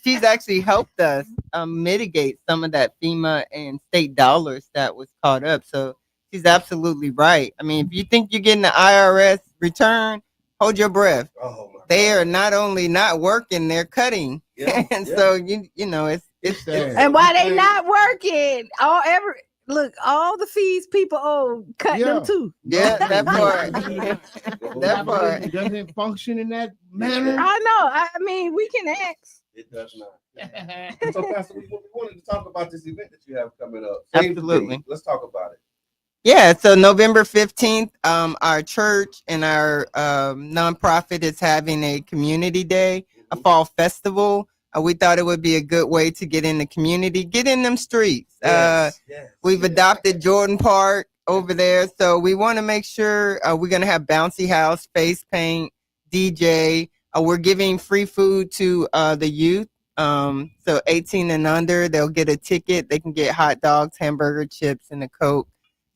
she's actually helped us mitigate some of that FEMA and state dollars that was caught up. So she's absolutely right. I mean, if you think you're getting the IRS return, hold your breath. Oh my They are not only not working, they're cutting. Yeah, And yeah. so you know it's sad. And why they not working? All the fees people owe, cut them too. yeah, that part. That part. It doesn't function in that manner. I know. I mean, we can ask. It does not. So, Pastor, we wanted to talk about this event that you have coming up. Save the Absolutely. date. Let's talk about it. Yeah, so November 15th, our church and our nonprofit is having a community day, a fall festival. We thought it would be a good way to get in the community, get in them streets. Yes. We've adopted Jordan Park over there, so we want to make sure we're going to have bouncy house, face paint, DJ. We're giving free food to the youth. So 18 and under, they'll get a ticket. They can get hot dogs, hamburger, chips, and a Coke.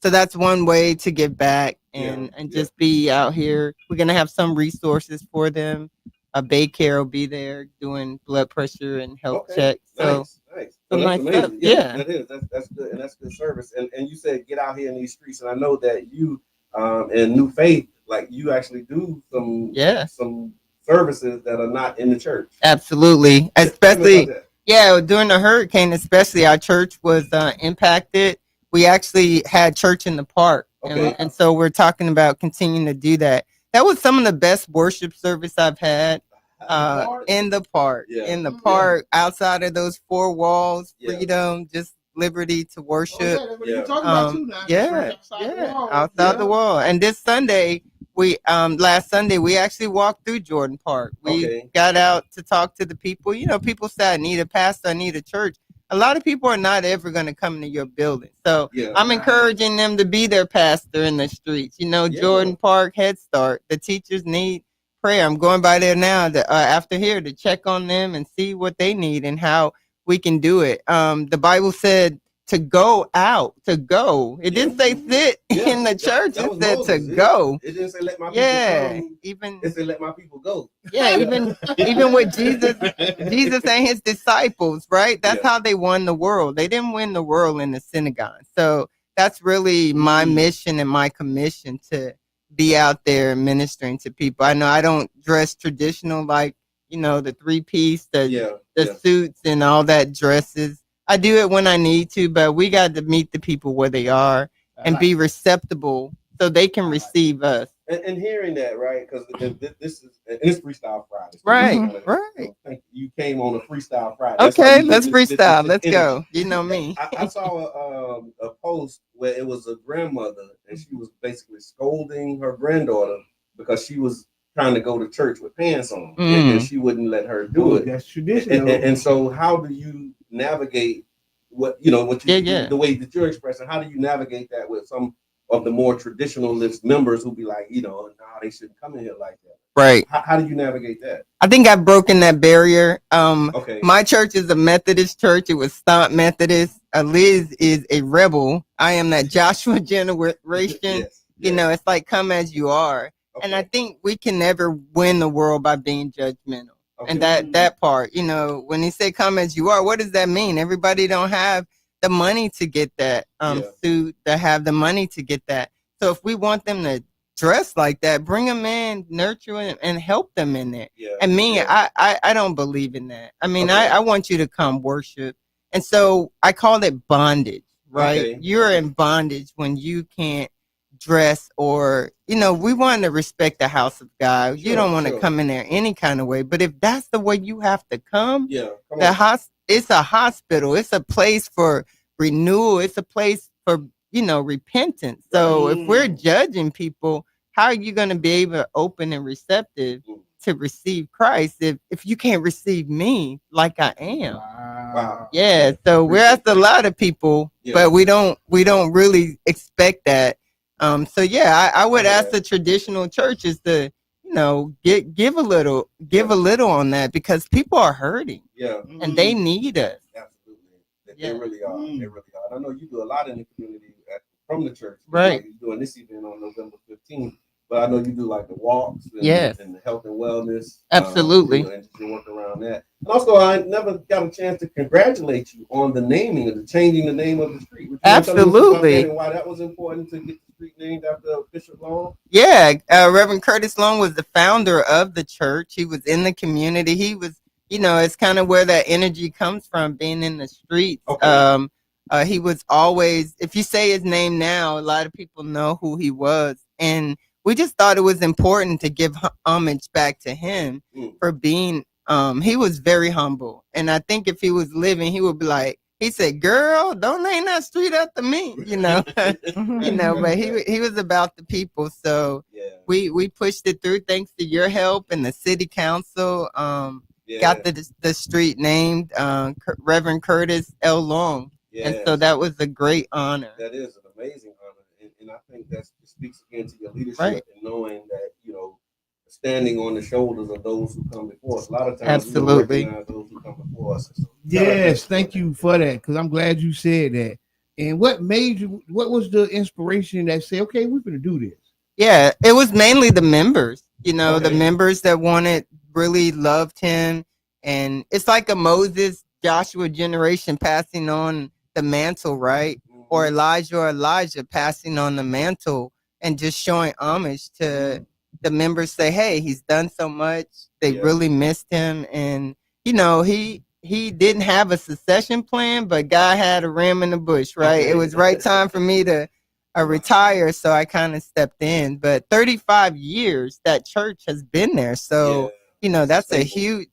So that's one way to give back and just be out here. We're going to have some resources for them. A Baycare will be there doing blood pressure and health checks. So nice. so Well, that's nice stuff. amazing. Yeah. That is. That's good, and that's good service. And you said get out here in these streets, and I know that you in New Faith, like you actually do some services that are not in the church. Absolutely. Tell me Especially about that. yeah, during the hurricane, especially our church was impacted. we actually had church in the park. Okay. And so we're talking about continuing to do that. That was some of the best worship service I've had. In the park, outside of those four walls, freedom, just liberty to worship. Outside the wall. And this Sunday, last Sunday we actually walked through Jordan Park. We got out to talk to the people. You know, people say I need a pastor, I need a church. A lot of people are not ever going to come into your building. So I'm encouraging them to be their pastor in the streets. You know, Jordan Park, Head Start. The teachers need prayer. I'm going by there now after here to check on them and see what they need and how we can do it. The Bible said to go out, to go. It didn't say sit in the church. It said to go. It didn't say let my people come. It said let my people go. Yeah, even with Jesus and his disciples, right? That's how they won the world. They didn't win the world in the synagogue. So that's really my mission and my commission, to be out there ministering to people. I know I don't dress traditional, like, you know, the 3-piece, the suits and all that dresses. I do it when I need to, but we got to meet the people where they are and be receptible so they can receive us. And hearing that, right? Because it's Freestyle Friday. So right. You came on a Freestyle Friday. Okay, let's freestyle. Let's go. You know me. I saw a post where it was a grandmother and she was basically scolding her granddaughter because she was trying to go to church with pants on and she wouldn't let her do it. That's traditional. And so how do you navigate the way that you're expressing? How do you navigate that with some of the more traditionalist members who be like, you know, no, they shouldn't come in here like that? Right. How do you navigate that? I think I've broken that barrier. My church is a Methodist church. It was Stomp Methodist. Liz is a rebel. I am that Joshua generation. You know, it's like come as you are. And I think we can never win the world by being judgmental. And that part, you know, when he said come as you are, what does that mean? Everybody don't have the money to get that suit, to have the money to get that. So if we want them to dress like that, bring them in, nurture them, and help them in there. And me, I don't believe in that. I mean, I want you to come worship. And so I call it bondage, right? You're in bondage when you can't dress, or, you know, we want to respect the house of God. You don't want to come in there any kind of way. But if that's the way you have to come, it's a hospital. It's a place for renewal. It's a place for, you know, repentance. So if we're judging people, how are you going to be able to open and receptive to receive Christ if you can't receive me like I am? Wow. Yeah. So we're asked a lot of people, but we don't really expect that. I would ask the traditional churches to, you know, give a little on that, because people are hurting. And they need us. Absolutely. They really are. They really are. I know you do a lot in the community from the church. Right. You're doing this event on November 15th. But I know you do like the walks and the health and wellness. Absolutely. And you work around that. And also, I never got a chance to congratulate you on the naming of changing the name of the street. Absolutely. And why that was important to get the street named after Bishop Long? Yeah. Reverend Curtis Long was the founder of the church. He was in the community. He was, you know, it's kind of where that energy comes from, being in the streets. He was always, if you say his name now, a lot of people know who he was. And we just thought it was important to give homage back to him for being, he was very humble. And I think if he was living, he would be like, he said, girl, don't name that street after me, you know, you know, but he was about the people. So we pushed it through thanks to your help and the city council, got the street named Reverend Curtis L. Long. And so that was a great honor. That is an amazing honor. And I think that speaks again to your leadership and knowing that, you know, standing on the shoulders of those who come before us. A lot of times we don't recognize those who come before us. So, yes, thank you for that, because I'm glad you said that. And what was the inspiration that said, okay, we're going to do this? Yeah, it was mainly the members, you know, the members that really loved him. And it's like a Moses, Joshua generation passing on the mantle, right? Or Elijah passing on the mantle and just showing homage to the members. Say, hey, he's done so much. They really missed him. And, you know, he he didn't have a succession plan, but God had a ram in the bush, right? It was right time for me to retire, so I kind of stepped in. But 35 years that church has been there, so that's a huge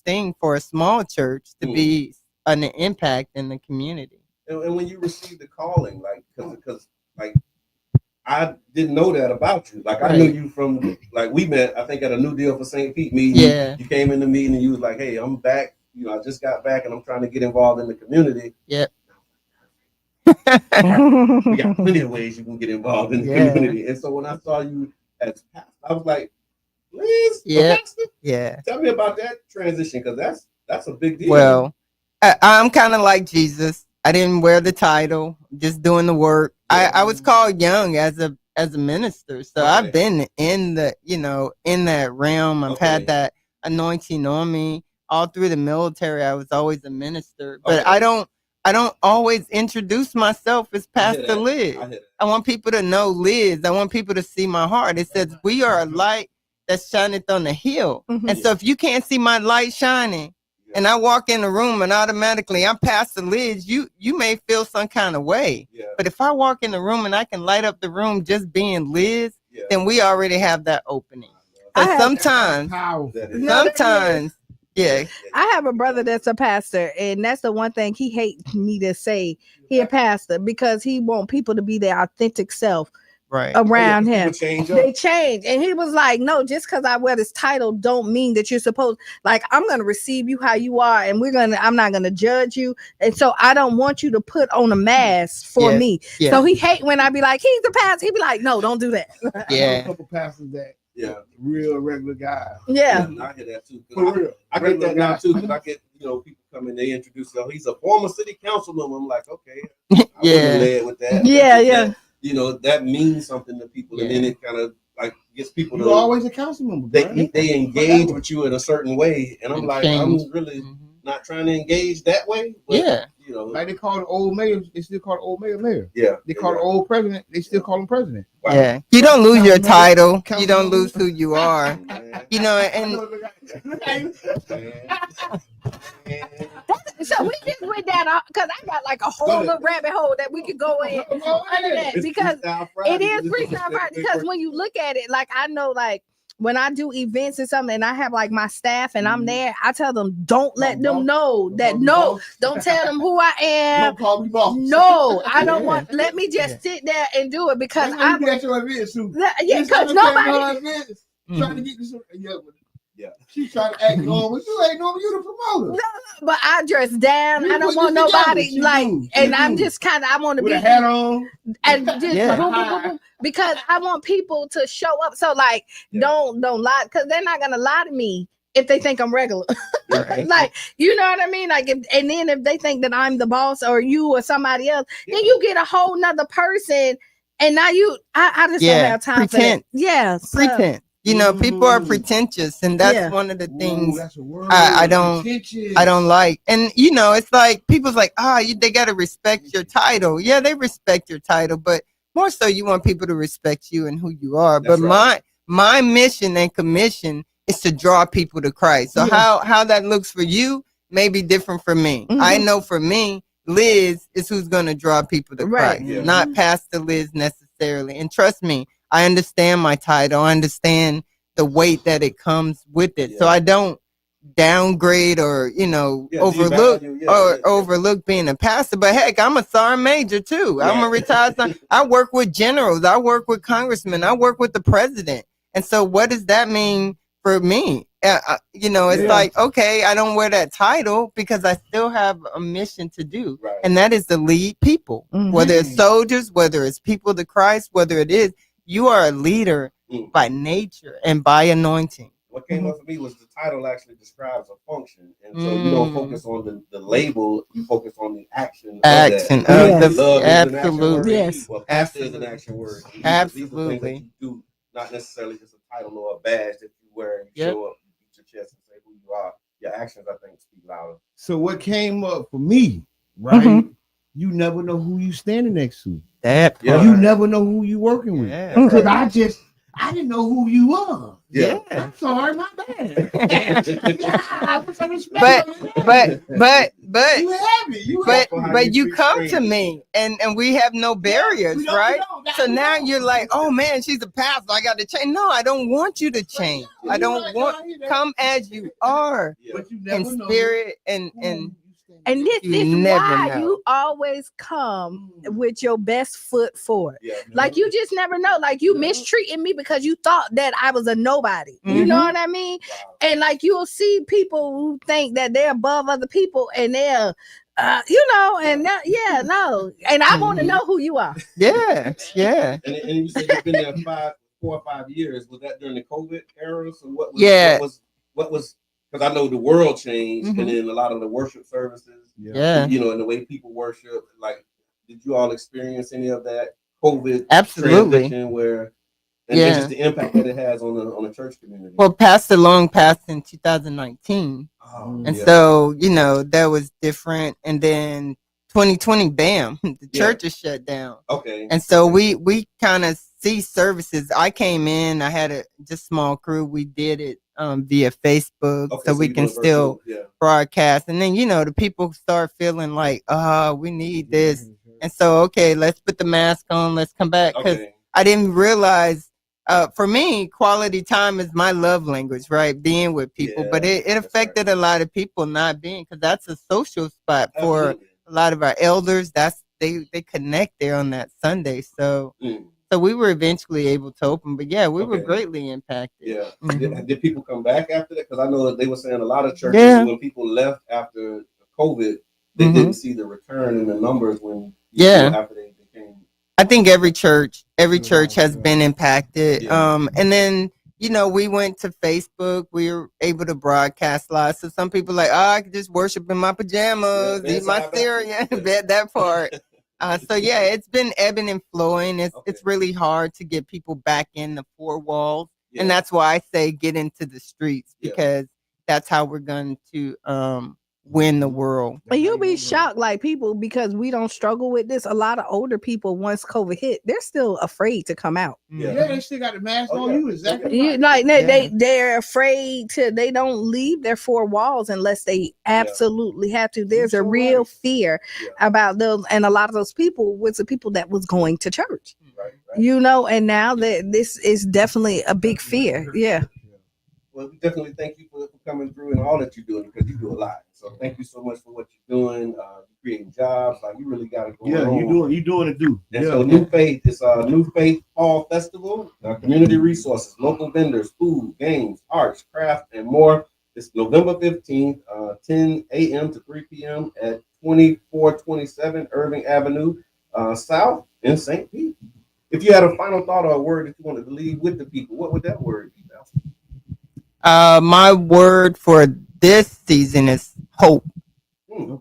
thing for a small church to be an impact in the community. And when you received the calling, like, because like I didn't know that about you. Like, I knew you from, like, we met, I think, at a New Deal for St. Pete meeting. Yeah. You came in the meeting and you was like, hey, I'm back. I just got back and I'm trying to get involved in the community. Yep. We got plenty of ways you can get involved in the community. And so when I saw you as pastor, I was like, Liz, pastor? Yeah. Tell me about that transition, because that's a big deal. Well, I'm kind of like Jesus. I didn't wear the title, just doing the work. I was called young as a minister, so I've been in the in that realm. I've had that anointing on me all through the military. I was always a minister, but I don't always introduce myself as Pastor Liz. I want people to know Liz. I want people to see my heart. It says we are a light that shineth on the hill, and so if you can't see my light shining, and I walk in the room and automatically I'm Pastor Liz, you may feel some kind of way. Yeah. But if I walk in the room and I can light up the room just being Liz, then we already have that opening. But sometimes, I have a brother that's a pastor, and that's the one thing he hates me to say. He a pastor because he want people to be their authentic self. Around him, they change, and he was like, no, just because I wear this title don't mean that you're supposed, like, I'm gonna receive you how you are, and I'm not gonna judge you, and so I don't want you to put on a mask for me. So he hate when I be like, he's the pastor. He be like, no, don't do that. I know a couple pastors that real regular guys. I hear that too. For real. I get that now too, because I get people come in, they introduce, he's a former city councilman. I'm like, okay, I led with that. That means something to people, and then it kind of like gets people. You're always a council member. They engage with you in a certain way, and I'm like, I'm really not trying to engage that way. But, like they call the old mayor, they still call the old mayor. Yeah, they call the old president, they still call him president. Wow. Yeah, you don't lose your title, you don't lose who you are. And so we just went down because I got like a whole little rabbit hole that we could go in under that, because it is Freestyle Friday. Because when you look at it, like, I know, like, when I do events and something and I have like my staff and I'm there, I tell them, don't let them know that don't tell them who I am. Don't call me boss. No, I don't want, let me just sit there and do it, because I'm at your events too. Because nobody trying to get this. She's trying to act normal. You ain't normal. You the promoter. No, but I dress down. I don't want nobody and I'm just kind of, I want to be with a hat on and just boom, boom, boom, because I want people to show up. So like, don't lie, because they're not gonna lie to me if they think I'm regular. Like, you know what I mean? Like, and then if they think that I'm the boss or you or somebody else, then you get a whole nother person, and now I just don't have time for that. Pretend. People are pretentious, and that's one of the things I don't like. And it's like people's like, they got to respect your title. Yeah, they respect your title, but more so you want people to respect you and who you are. But my mission and commission is to draw people to Christ. So how that looks for you may be different for me. I know for me, Liz is who's going to draw people to Christ, not Pastor Liz necessarily. And trust me, I understand my title. I understand the weight that it comes with it. So I don't downgrade or, overlook being a pastor. But heck, I'm a sergeant major too. I'm a retired sergeant. I work with generals. I work with congressmen. I work with the president. And so what does that mean for me? It's like, okay, I don't wear that title because I still have a mission to do. And that is to lead people, whether it's soldiers, whether it's people to Christ, whether it is, you are a leader by nature and by anointing. What came up for me was the title actually describes a function. And so you don't focus on the label, you focus on the action. Absolutely. Yes. Well, pastor is an action word. Absolutely. These are things that you do, not necessarily just a title or a badge that you wear and you show up, you beat your chest and say who you are. Your actions, I think, speak louder. So what came up for me, right? You never know who you standing next to. You never know who you working with. Because I didn't know who you are. Yeah. I'm sorry, my bad. I was but you happy. but you come to me and we have no barriers, right? So now you're like, oh man, she's a pastor. I got to change. No, I don't want you to change. I don't want come as you are in spirit and this you is never why know. you always come with your best foot forward. Yeah. Like you just never know. Like you mistreating me because you thought that I was a nobody. You know what I mean? Wow. And like you'll see people who think that they're above other people and they're and no. And I want to know who you are. Yeah. And you said you've been there 4 or 5 years. Was that during the COVID era? So what was because I know the world changed and then a lot of the worship services, and the way people worship, like, did you all experience any of that COVID transition where, and just the impact that it has on the church community? Well, Pastor Long passed in 2019. So, that was different. And then 2020, bam, the church is shut down. Okay. And so we kind of see services. I came in, I had a just small crew. We did it via Facebook so we can still broadcast. And then, the people start feeling like, we need this. And so, okay, let's put the mask on. Let's come back. Because I didn't realize, for me, quality time is my love language, right? Being with people. But it affected a lot of people not being, because that's a social spot for a lot of our elders. They connect there on that Sunday. So so we were eventually able to open, but we were greatly impacted. Yeah. Did people come back after that? Because I know they were saying a lot of churches when people left after COVID, they didn't see the return in the numbers when after they came. I think every church has been impacted. And then we went to Facebook. We were able to broadcast live. So some people like, I could just worship in my pajamas, eat my cereal, bet that part. It's been ebbing and flowing. It's really hard to get people back in the four walls. And that's why I say get into the streets, because that's how we're going to win the world. But you'll be shocked, like people, because we don't struggle with this. A lot of older people, once COVID hit, they're still afraid to come out. They still got the mask on you. Exactly. They're afraid to. They don't leave their four walls unless they absolutely have to. There's a real fear about those, and a lot of those people was the people that was going to church. Right. And now that this is definitely a big fear. Yeah. Well, we definitely thank you for coming through and all that you're doing, because you do a lot. So thank you so much for what you're doing. Creating jobs, like you really got to go on. You're doing it. And so New Faith is New Faith Fall Festival, community resources, local vendors, food, games, arts, craft, and more. It's November 15th, 10 a.m. to 3 p.m. at 2427 Irving Avenue, South in St. Pete. If you had a final thought or a word that you wanted to leave with the people, what would that word be, Beth? My word for this season is hope.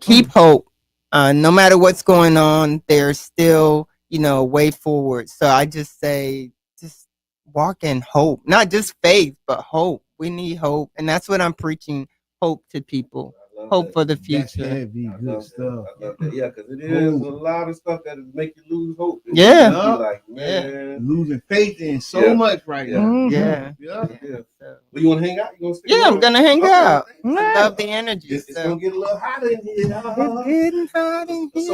Keep hope. No matter what's going on, there's still, a way forward. So I just say, just walk in hope, not just faith, but hope. We need hope. And that's what I'm preaching, hope to people. Hope for the future. That's heavy, good stuff. I love that. Yeah, because it is a lot of stuff that make you lose hope. Yeah. Like, man. Losing faith in so much right now. Yeah. Well, you want to hang out? You want to stay I'm going to hang out. I love the energy. It's going to get a little hot in here. It's getting hot in here.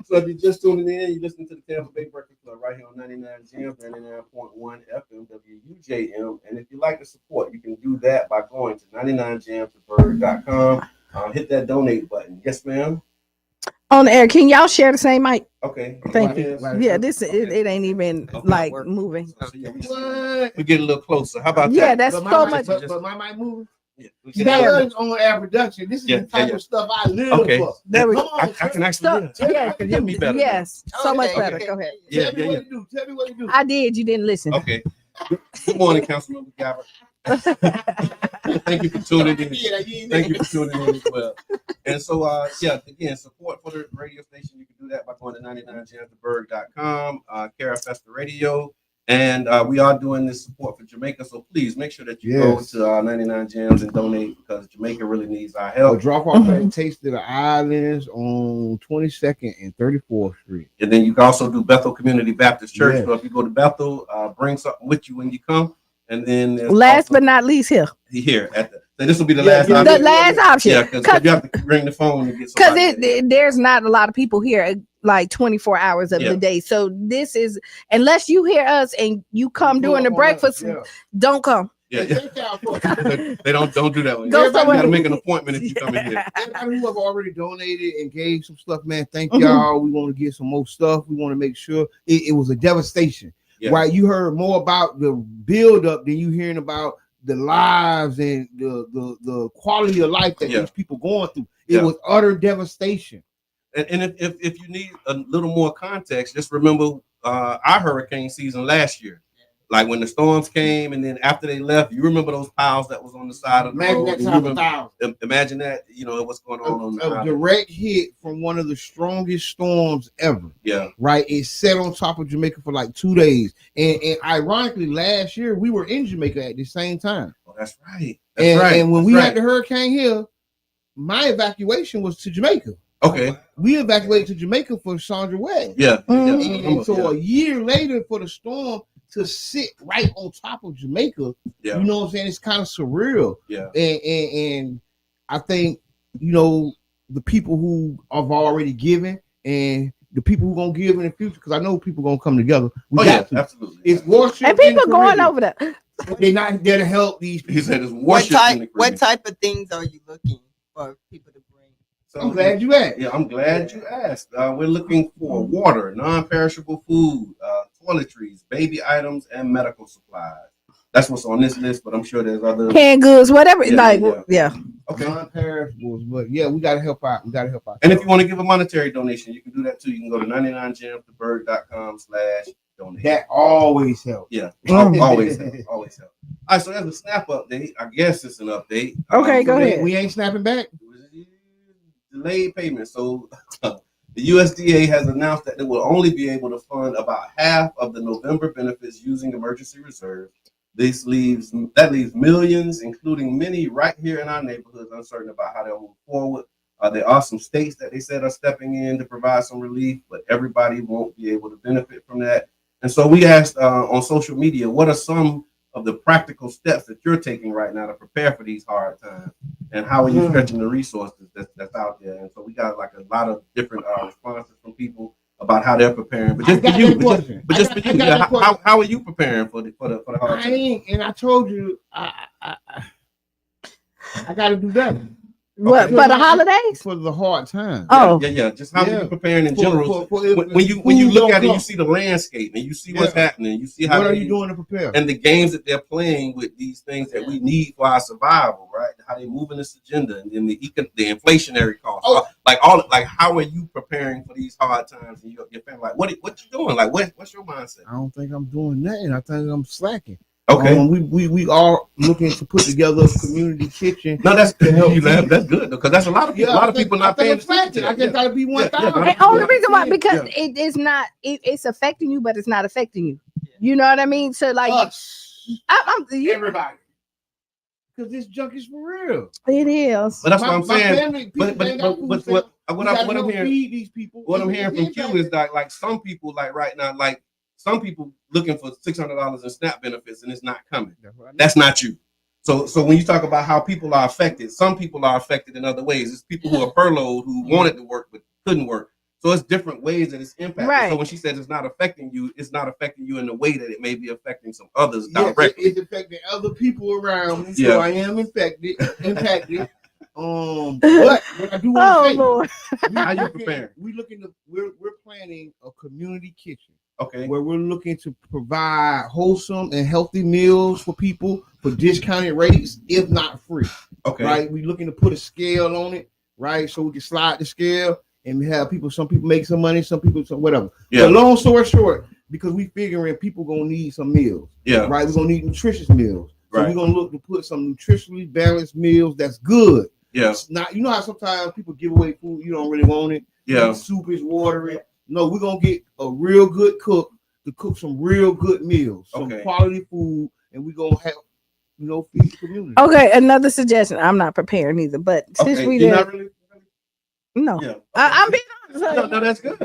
So if you're just tuning in, you're listening to the Tampa Bay Breakfast Club right here on 99 Jams, 99.1 FM, WUJM. And if you'd like to support, you can do that by going to 99jamsthebird.com. Hit that donate button. Yes, ma'am. On the air, can y'all share the same mic? Okay. Thank you. It ain't even moving. So, we get a little closer. How about that? Yeah, that's so much. But my mic moving. Yeah, on air production. This is the type of stuff I live for. There we go. I can actually hear me better. Yes, so much better. Go ahead. Tell me what you do. I did. You didn't listen. Okay. Good morning, Councilmember Gabbard. Thank you for tuning in. Thank you for tuning in as well. And so, again, support for the radio station. You can do that by going to 99jamsthebird.com, Cara Festa Radio. And we are doing this support for Jamaica, so please make sure that you go to 99 Gems and donate because Jamaica really needs our help. Drop off at Taste of the Islands on 22nd and 34th Street. And then you can also do Bethel Community Baptist Church. So if you go to Bethel, bring something with you when you come. And then last but not least here at the. So this will be the last option. The last option. Yeah, because you have to bring the phone and get somebody. Because there's not a lot of people here like 24 hours of the day. So this is, unless you hear us and you come during the breakfast, don't come. Yeah. They don't do that one. You got to make an appointment if you come in here. Everybody who have already donated and gave some stuff, man, thank y'all. We want to get some more stuff. We want to make sure it was a devastation. Yeah. Right, you heard more about the build up than you hearing about the lives and the quality of life that these people going through. It was utter devastation. And if you need a little more context, just remember our hurricane season last year. Like when the storms came, and then after they left, you remember those piles that was on the side of the road. Imagine that, what's going on the direct hit from one of the strongest storms ever. Yeah, right. It set on top of Jamaica for like 2 days, and ironically, last year we were in Jamaica at the same time. Oh, that's right. And when we had the hurricane here, my evacuation was to Jamaica. Okay, we evacuated to Jamaica for Sandra Webb. Yeah, and so a year later for the storm to sit right on top of Jamaica, you know what I'm saying? It's kind of surreal. Yeah. And I think, the people who have already given and the people who gonna give in the future, because I know people gonna come together. Absolutely. It's worship. And people going over there. They're not there to help these people. He said it's worship. What type of things are you looking for people to bring? So I'm glad you asked. Yeah, I'm glad you asked. We're looking for water, non-perishable food, toiletries, baby items, and medical supplies. That's what's on this list, but I'm sure there's other canned goods, whatever. Okay. Non-perishables, but we gotta help out. And if you want to give a monetary donation, you can do that too. You can go to 99gemstheberg.com/donate. That always helps. Yeah, always help. Always help. All right, so there's a snap update. I guess it's an update. Okay, go ahead. We ain't snapping back. Delayed payment. So the USDA has announced that they will only be able to fund about half of the November benefits using emergency reserve. That leaves millions, including many right here in our neighborhoods, uncertain about how they'll move forward. There are some states that they said are stepping in to provide some relief, but everybody won't be able to benefit from that. And so we asked on social media, what are some of the practical steps that you're taking right now to prepare for these hard times, and how are you stretching the resources that's out there? And so we got like a lot of different responses from people about how they're preparing. But just for you, how are you preparing for the hard times? And I told you I got to do better. What, for the holidays? For the hard time. Oh, yeah. Just how are you preparing in general? When you look at it, you see the landscape and you see what's happening. You see how what are you doing to prepare? And the games that they're playing with these things that we need for our survival, right? How they moving this agenda and then the inflationary costs. How are you preparing for these hard times? And your family, like, what you doing? Like, what's your mindset? I don't think I'm doing nothing. I think I'm slacking. Okay. We are looking to put together a community kitchen. No, that's good. That's good because that's a lot of people. A lot of people not paying attention. I just gotta be 1,000. And only reason why, because it is not. It's affecting you, but it's not affecting you. You know what I mean? So like, everybody, because this junk is for real. It is. But that's what I'm saying. Family, what I'm hearing, these people. What I'm hearing from Q is that like some people like right now, like some people looking for $600 in SNAP benefits and it's not coming. That's not you. So when you talk about how people are affected, some people are affected in other ways. It's people who are furloughed who wanted to work but couldn't work. So it's different ways that it's impacted. Right. So when she says it's not affecting you in the way that it may be affecting some others directly. It's affecting other people around me. So I am impacted. But what I do want to say, Lord. How you preparing? We're planning a community kitchen. Okay. Where we're looking to provide wholesome and healthy meals for people for discounted rates, if not free. Okay. Right. We're looking to put a scale on it, right? So we can slide the scale and we have some people make some money, some people some whatever. Yeah. But long story short, because we figuring people gonna need some meals. Yeah. Right. We're gonna need nutritious meals. So we're gonna look to put some nutritionally balanced meals that's good. Yeah. It's not, you know how sometimes people give away food, you don't really want it. Yeah. Soup is watery. No, we're gonna get a real good cook to cook some real good meals, some quality food, and we gonna have feed the community. Okay, another suggestion. I'm not prepared either, but since we did, not really. No, Yeah. Okay. I'm being honest. No, that's good.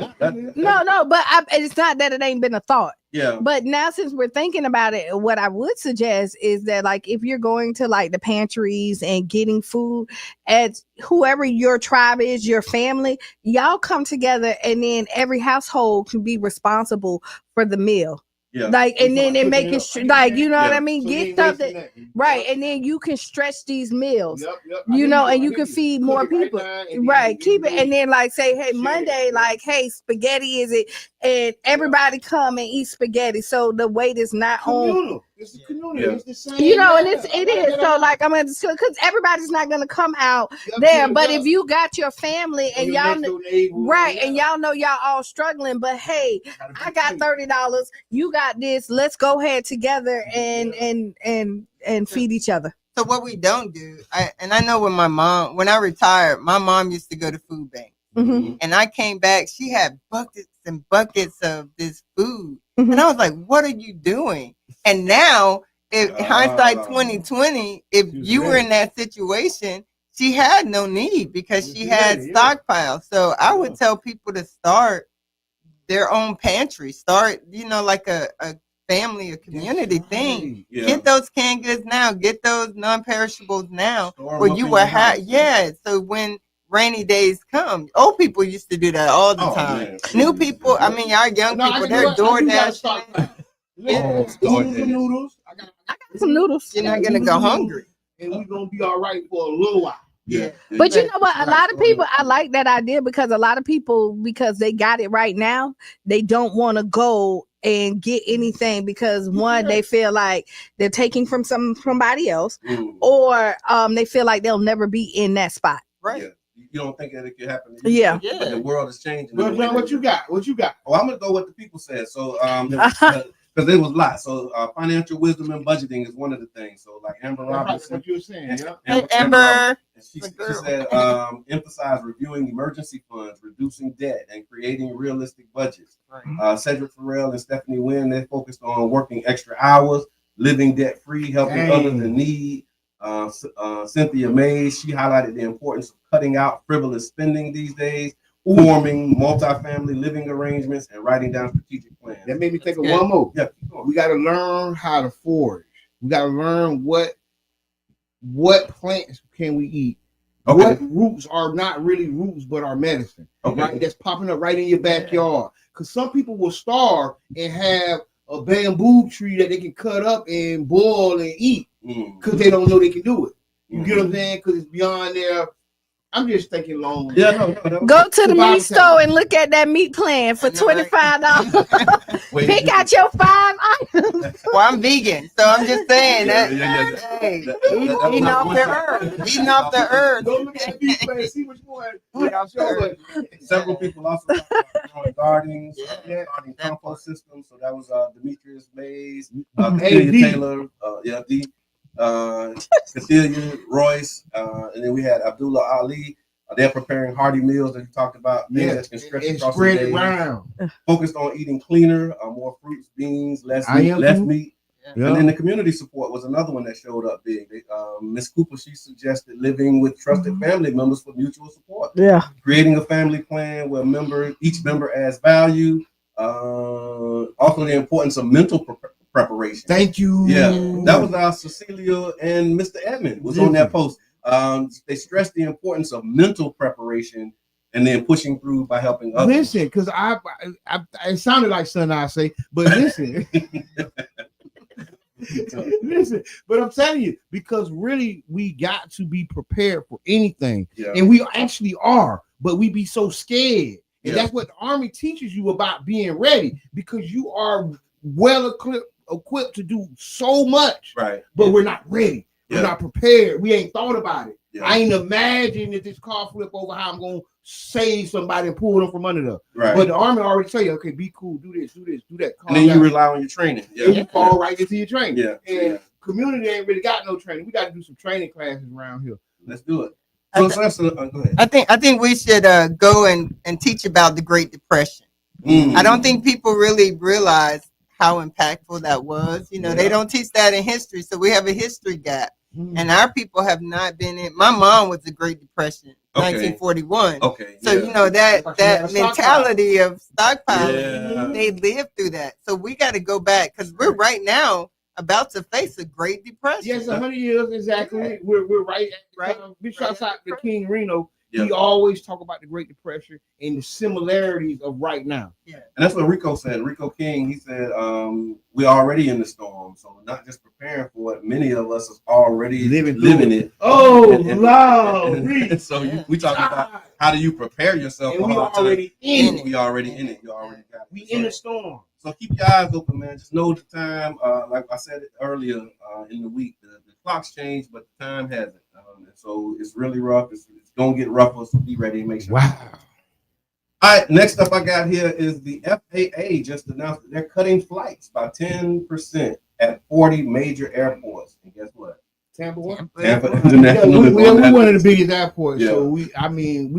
No, but it's not that it ain't been a thought. Yeah. But now since we're thinking about it, what I would suggest is that like if you're going to like the pantries and getting food at whoever your tribe is, your family, y'all come together and then every household can be responsible for the meal. Yeah. Like, and then it make it like, you know what I mean? So Get something right, and then you can stretch these meals. Yep. And you can feed more people. Right, keep it, and then like say, hey, Monday, like, hey, spaghetti is it, and everybody come and eat spaghetti. So the weight is not on. It's a community. It's the same. And it is. So like I'm gonna because everybody's not gonna come out there. But if you got your family and y'all and y'all know y'all all struggling, but hey, I got $30. You got this. Let's go ahead together and feed each other. So what we don't do, I know when I retired, my mom used to go to food bank. Mm-hmm. And I came back, she had buckets and buckets of this food. Mm-hmm. And I was like, what are you doing? And now, if hindsight 2020, if you were in that situation, she had no need because she had stockpiles. So I would tell people to start their own pantry. Start, like a family, a community thing. Yeah. Get those canned goods now. Get those non-perishables now. Where you will have, so when rainy days come, old people used to do that all the time. Man. New people, our young people, they're DoorDash. Noodles. I got some noodles. You're not gonna go hungry, and we're gonna be all right for a little while. Yeah. But you know what? A lot of people, I like that idea because a lot of people, because they got it right now, they don't want to go and get anything because one, they feel like they're taking from somebody else, or they feel like they'll never be in that spot. Right. Yeah. You don't think that it could happen? Yeah. But the world is changing. But what you got? Oh, I'm gonna go what the people said. So because there was a lot. So financial wisdom and budgeting is one of the things. So like Amber Robinson, what you were saying, Amber. She said emphasize reviewing emergency funds, reducing debt, and creating realistic budgets. Right. Cedric Farrell and Stephanie Wynn, they focused on working extra hours, living debt free, helping others in need. Cynthia Mays, she highlighted the importance of cutting out frivolous spending these days, forming multi-family living arrangements, and writing down strategic plans. That made me think of one more. Yeah, we got to learn how to forage. We got to learn what plants can we eat. Okay. What roots are not really roots, but are medicine. Okay. Right? That's popping up right in your backyard. Because some people will starve and have a bamboo tree that they can cut up and boil and eat because they don't know they can do it. You get what I'm saying? Because it's beyond their. I'm just thinking long. Yeah, no. Go to the meat store and look at that meat plan for $25. Pick out your 5 items. Well, I'm vegan, so I'm just saying that. Hey, eating off the earth. Eating off the earth. Go look at that meat plan. See which one. Several people also talked about growing gardens, gardening compost systems. So that was Demetrius Mays, Taylor, Cecilia Royce, and then we had Abdullah Ali. They're preparing hearty meals that you talked about. That can stretch across the day. Focused on eating cleaner, more fruits, beans, less meat. Yeah. And then the community support was another one that showed up big. Miss Cooper, she suggested living with trusted family members for mutual support. Yeah. Creating a family plan where each member adds value. Also the importance of mental preparation. Thank you. Yeah, that was our Cecilia and Mr. Edmond was on that post. They stressed the importance of mental preparation and then pushing through by helping others. Listen, because I it sounded like something I say, but listen. Listen, but I'm telling you, because really we got to be prepared for anything. Yeah. And we actually are, but we be so scared. And that's what the Army teaches you about being ready, because you are well equipped to do so much, right? But we're not ready. We're not prepared. We ain't thought about it. I ain't imagine if this car flip over how I'm gonna save somebody and pull them from under them. Right. But the Army already tell you, okay, be cool, do this, do that. And then you rely on your training. Yeah. And you fall right into your training. Yeah. And community ain't really got no training. We got to do some training classes around here. Let's do it. So, go ahead. I think we should go and teach about the Great Depression. I don't think people really realize how impactful that was. You know, they don't teach that in history, so we have a history gap. And our people have not been in. My mom was the Great Depression, 1941. Okay. So you know that mentality of stockpiling, they lived through that. So we got to go back because we're right now about to face a Great Depression. Yes, 100 years exactly. We're right. Big shouts out to King Reno. He always talk about the Great Depression and the similarities of right now. Yeah, and that's what Rico said. Rico King, he said, we're already in the storm, so we're not just preparing for it. Many of us are already living it. Oh, wow! So we talking about how do you prepare yourself? And we already in it. We already in it. You already got it. We in the storm. So keep your eyes open, man. Just know the time. Like I said earlier in the week, the clocks change, but the time hasn't. And so it's really rough. It's gonna get rougher. So be ready to make sure. Wow. All right. Next up, I got here is the FAA just announced that they're cutting flights by 10% at 40 major airports. And guess what? Tampa International. We're one of the biggest airports, so we're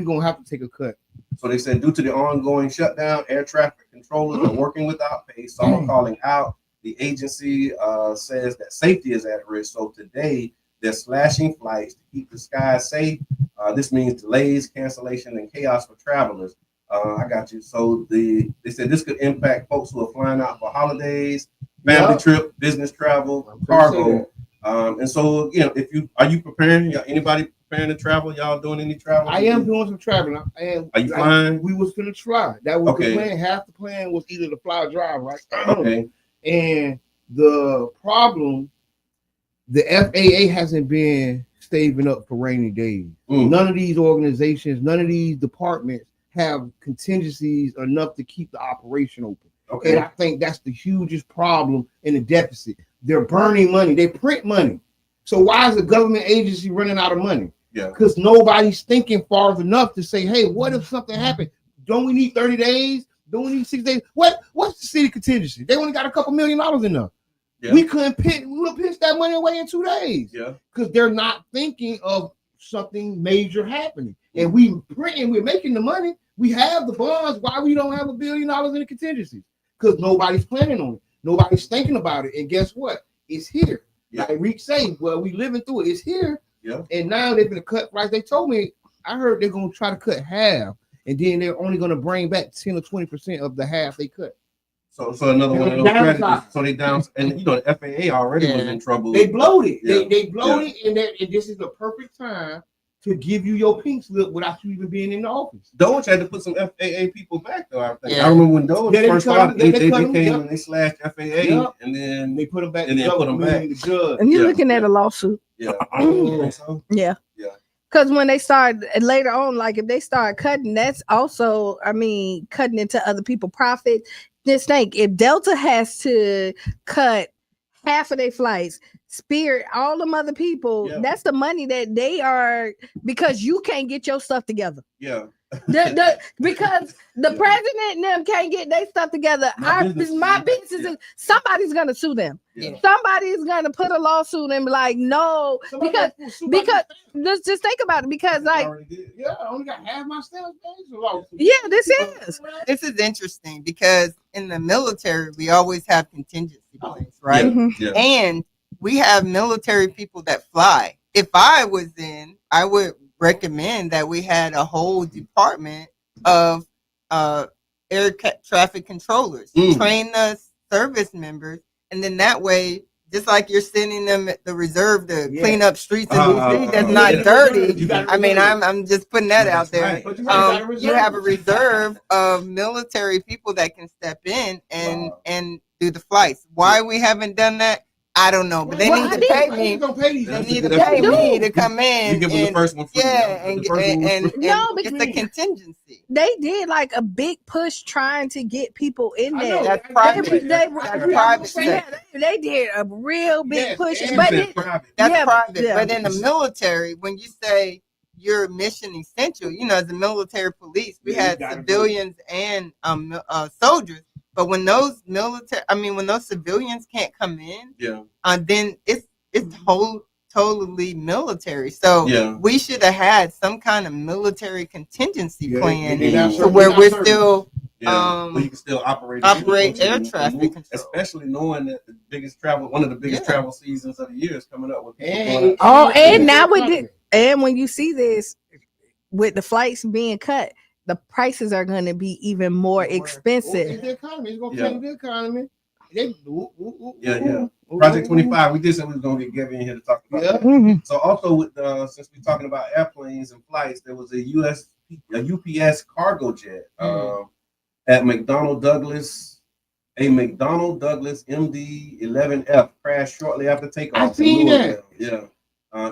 gonna have to take a cut. So they said due to the ongoing shutdown, air traffic controllers are working without pay. Some are calling out. The agency says that safety is at risk. So today they're slashing flights to keep the skies safe. This means delays, cancellation, and chaos for travelers. I got you. So they said this could impact folks who are flying out for holidays, family trip, business travel, cargo. And so, you know, are you preparing? Anybody preparing to travel? Y'all doing any travel? I am doing some traveling. Are you flying? We was gonna try. That was the plan. Half the plan was either to fly or drive, right? Okay. And the problem, the FAA hasn't been saving up for rainy days. None of these organizations, none of these departments have contingencies enough to keep the operation open. Okay. And I think that's the hugest problem in the deficit. They're burning money. They print money. So why is a government agency running out of money? Yeah. Because nobody's thinking far enough to say, hey, what if something happened? Don't we need 30 days? Don't we need 6 days? What's the city contingency? They only got a couple $1 million in there. Yeah. We would have pitched that money away in 2 days. Yeah. Because they're not thinking of something major happening. And we're making the money. We have the bonds. Why we don't have $1 billion in the contingencies? Because nobody's planning on it. Nobody's thinking about it. And guess what? It's here. Yeah. Like Reek say, well, we living through it. It's here. Yeah. And now they're going to cut price. They told me, I heard they're going to try to cut half. And then they're only going to bring back 10 or 20% of the half they cut. So another one of those strategies. So they down, and you know the FAA already was in trouble. They bloated. Yeah. They bloated, and this is the perfect time to give you your pink slip without you even being in the office. Doge had to put some FAA people back though. I think. Yeah. I remember when Doge first started, they came and they slashed FAA, and then they put them back. And then put them back. And you're looking at a lawsuit. Yeah. Yeah. Because when they start later on, like if they start cutting, that's also, cutting into other people's profit. Just think, if Delta has to cut half of their flights, Spirit, all them other people, that's the money that they are, because you can't get your stuff together. Yeah. Because the president and them can't get their stuff together. My business is, somebody's gonna sue them. Yeah. Somebody's gonna put a lawsuit and be like, no, because let's just think about it. Because like, I only got half my sales. This is interesting because in the military we always have contingency plans, right? Yeah. And we have military people that fly. If I was in, I would recommend that we had a whole department of air traffic controllers, train the service members, and then that way, just like you're sending them the reserve to clean up streets in DC that's not dirty. I'm just putting that out there. You have a reserve of military people that can step in and do the flights. Why we haven't done that? I don't know, but they need to pay me. They need to pay me to come in. You give them the first one free. And it's a contingency. They did like a big push trying to get people in there. That's private. They did a real big push. That's private. But in the military, when you say you're mission essential, as a military police, we had civilians and soldiers. But when those civilians can't come in, then it's totally military. So we should have had some kind of military contingency plan to where we're still Well, you can still operate air traffic control, especially knowing that one of the biggest travel seasons of the year is coming up with people and now with it, and when you see this with the flights being cut, the prices are going to be even more expensive. It's the economy. It's going to change the economy. Project 25. We did say we was going to get Gavin in here to talk about that. So also with since we're talking about airplanes and flights, there was a UPS cargo jet at McDonnell Douglas. A McDonnell Douglas MD-11F crashed shortly after takeoff. I seen that. Yeah.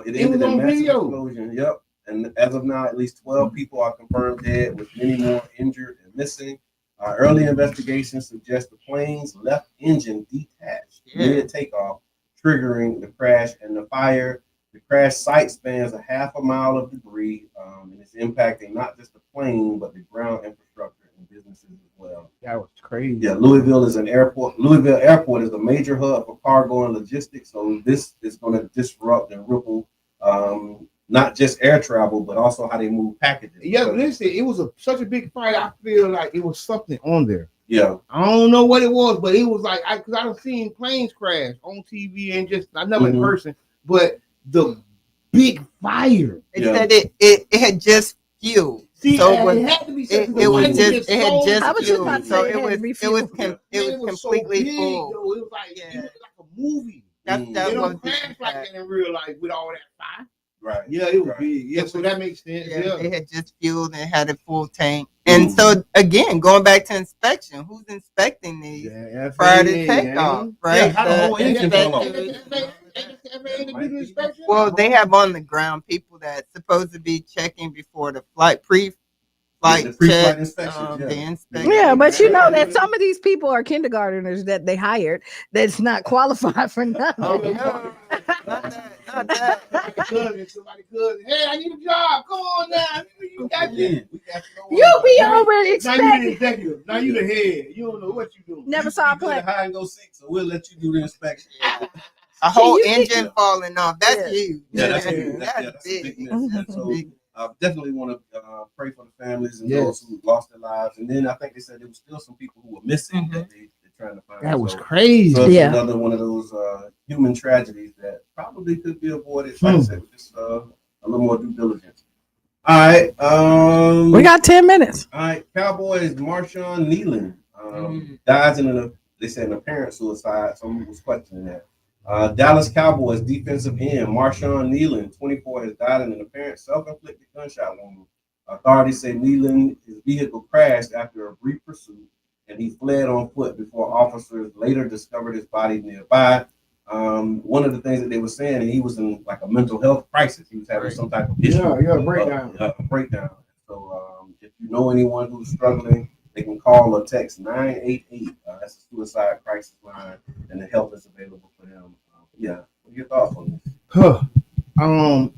It ended in massive explosion. Yep. And as of now, at least 12 people are confirmed dead, with many more injured and missing. Early investigations suggest the plane's left engine detached mid takeoff, triggering the crash and the fire. The crash site spans a half a mile of debris, and it's impacting not just the plane, but the ground infrastructure and businesses as well. That was crazy. Yeah, Louisville Airport is a major hub for cargo and logistics, so this is going to disrupt and ripple not just air travel, but also how they move packages. Yeah, listen, it was such a big fight. I feel like it was something on there. Yeah, I don't know what it was, but it was like because I don't seen planes crash on TV and just I never in person, but the big fire. It said it had just fueled. See, so it had to be. It had just fueled. So it was completely full. It was like a movie. That was crash like that in real life with all that fire. Right. Yeah, it was big. Yeah, so that makes sense. Yeah, they had just fueled and had a full tank. And so again, going back to inspection, who's inspecting these prior to takeoff? Right. How the whole engine fell off. Well, they have on the ground people that supposed to be checking before the pre-flight check, inspection. Yeah, but you know that some of these people are kindergartners that they hired that's not qualified for nothing. Oh, no. Not that. Somebody cousin. Hey, I need a job. Come on now. You got this. You be over expecting. Now you the executive. Now you the head. You don't know what you doing. Never saw a play. High and go 6, so we'll let you do the inspection. A whole engine falling off. That's huge. Yeah, that's huge. That's big. So I definitely want to pray for the families and those who lost their lives. And then I think they said there was still some people who were missing that they're trying to find. That was crazy. So it's another one of those human tragedies that probably could be avoided. Like I said, with just a little more due diligence. All right. We got 10 minutes. All right. Cowboys Marshawn Nealon dies in they said an apparent suicide. Someone was questioning that. Dallas Cowboys defensive end Marshawn Nealon, 24, has died in an apparent self-inflicted gunshot wound. Authorities say Nealon, his vehicle crashed after a brief pursuit, and he fled on foot before officers later discovered his body nearby. One of the things that they were saying, and he was in like a mental health crisis. He was having some type of issue. Yeah, breakdown. A breakdown. So if you know anyone who's struggling, they can call or text 988. That's a suicide crisis line, and the help is available for them. What are your thoughts on this?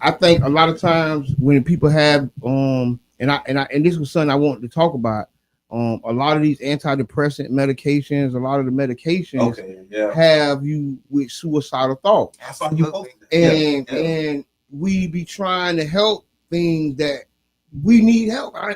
I think a lot of times when people have and this was something I wanted to talk about. A lot of these antidepressant medications, a lot of the medications have you with suicidal thoughts. I saw you posted it. And we be trying to help things that we need help. I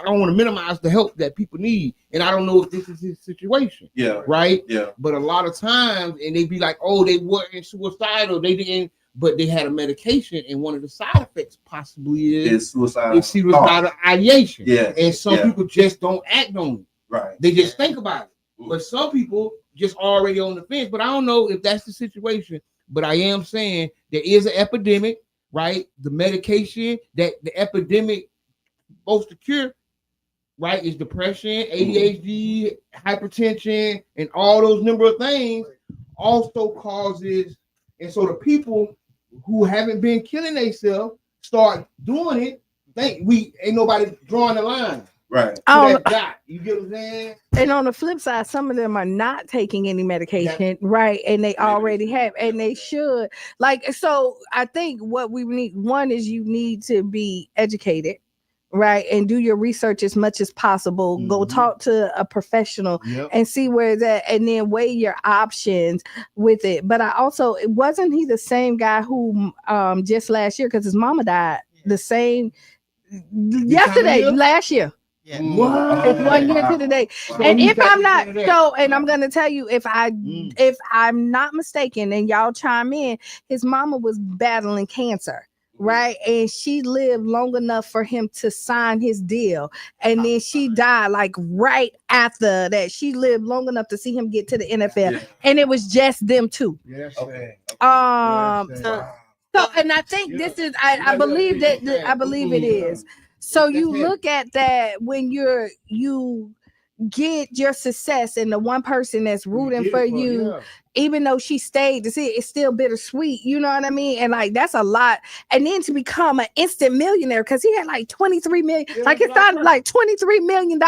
don't want to minimize the help that people need, and I don't know if this is his situation. Yeah. Right. Yeah. But a lot of times, and they be like, "Oh, they weren't suicidal. They didn't." But they had a medication, and one of the side effects possibly is suicidal ideation. Yeah. And some people just don't act on it. Right. They just think about it. But some people just already on the fence. But I don't know if that's the situation. But I am saying there is an epidemic, right? The medication that the epidemic supposed to cure, right, is depression, ADHD, hypertension, and all those number of things also causes. And so the people who haven't been killing themselves start doing it. Ain't nobody drawing the line. Right. You get what I'm saying? And on the flip side, some of them are not taking any medication, right? And they already have, and they should. So I think what we need, one is you need to be educated, right? And do your research as much as possible. Go talk to a professional and see where it's at, and then weigh your options with it. But wasn't he the same guy who just last year, because his mama died the same last year. Yeah. It's 1 year to the day. And if I'm not and I'm gonna tell you, if I'm not mistaken, and y'all chime in, his mama was battling cancer, right? And she lived long enough for him to sign his deal, and then she died like right after that. She lived long enough to see him get to the NFL, and it was just them two. Okay. So, and I think this is, I believe that, I believe it is. So you look at that when you get your success, and the one person that's rooting for you, even though she stayed to see it, it's still bittersweet. You know what I mean? And like, that's a lot. And then to become an instant millionaire, because he had like 23 million, like it started like $23 million.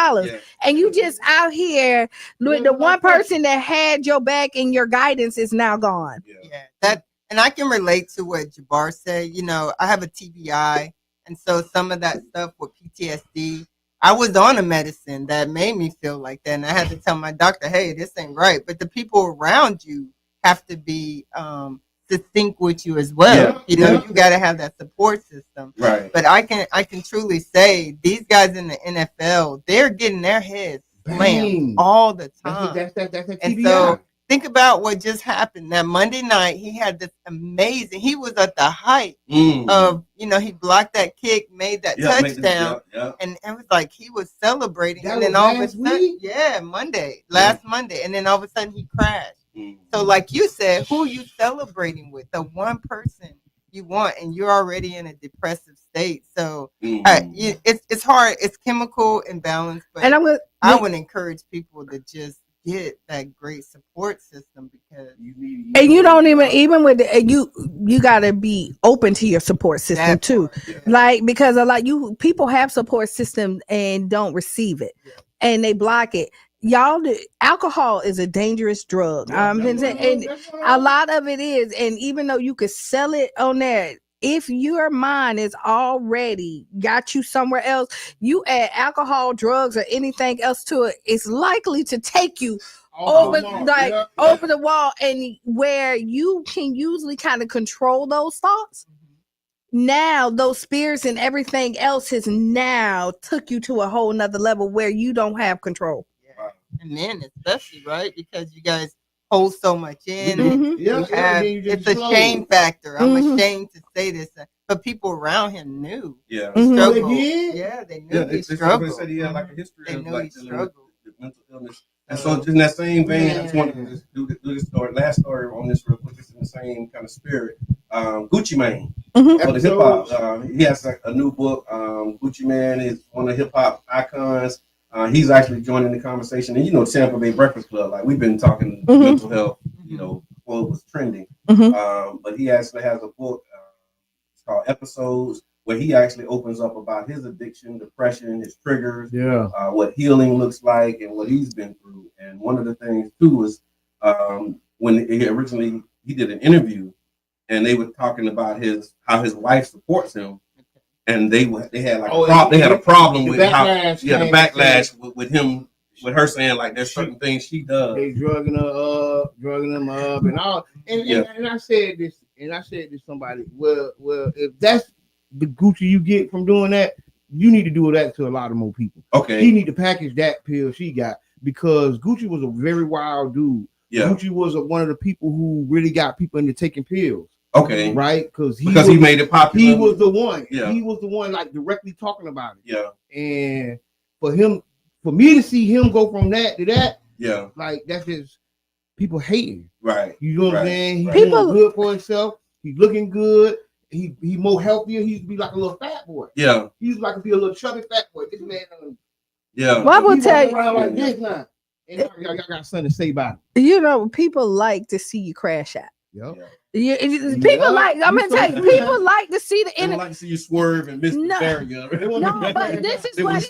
And you just out here with the one person that had your back and your guidance is now gone. That, and I can relate to what Jabbar said. You know, I have a TBI, and so some of that stuff with PTSD, I was on a medicine that made me feel like that, and I had to tell my doctor, "Hey, this ain't right." But the people around you have to be succinct with you as well. You know, you got to have that support system. Right. But I can truly say these guys in the NFL, they're getting their heads slammed all the time. That's and so think about what just happened. That Monday night, he had this amazing, he was at the height of, you know, he blocked that kick, made that touchdown, and it was like he was celebrating. And then all of a sudden, Monday, last Monday, and then all of a sudden he crashed. So like you said, who are you celebrating with? The one person you want, and you're already in a depressive state. So it's hard. It's chemical imbalance, but and I would encourage people to just get that great support system, because you don't even with you got to be open to your support system too, like, because a lot people have support systems and don't receive it, and they block it. Y'all, alcohol is a dangerous drug. And a lot of it is, and even though you could sell it on there, if your mind is already got you somewhere else, you add alcohol, drugs, or anything else to it, it's likely to take you over the wall, and where you can usually kind of control those thoughts. Now those spirits and everything else has now took you to a whole nother level where you don't have control. And men especially, right? Because you guys hold so much in. It's a shame factor. I'm ashamed to say this, but people around him knew. He struggled. They knew he struggled. Said he had like a history of like struggled. Mental illness. And so just in that same vein, I just wanted to do this story, last story on this real quick. It's in the same kind of spirit. Gucci Mane, for the hip hop. He has like a new book. Gucci Mane is one of the hip hop icons. He's actually joining the conversation. And you know, Tampa Bay Breakfast Club, like we've been talking mental health, you know, before it was trending. But he actually has a book, it's called Episodes, where he actually opens up about his addiction, depression, his triggers, what healing looks like, and what he's been through. And one of the things too was when he did an interview, and they were talking about how his wife supports him. And they had like they had a problem with the backlash with him, with her saying like there's certain things she does. They drugging him up and all. And I said this to somebody. Well, if that's the Gucci you get from doing that, you need to do that to a lot of more people. Okay. He need to package that pill she got, because Gucci was a very wild dude. Gucci was one of the people who really got people into taking pills. Okay. Right? Because he made it popular. He was the one. Yeah. He was the one like directly talking about it. Yeah. And for me to see him go from that to that, like that's just people hating. Right. You know what I'm saying? He's doing good for himself. He's looking good. He more healthier. He used to be like a little fat boy. Yeah. He used to like to be a little chubby fat boy. This man Well, I will tell you like this now. And y'all got something to say about it. You know, people like to see you crash out. Yep. People like, I'm gonna tell you, people like to see the end. They like to see you swerve and miss the barrier. No, but this is what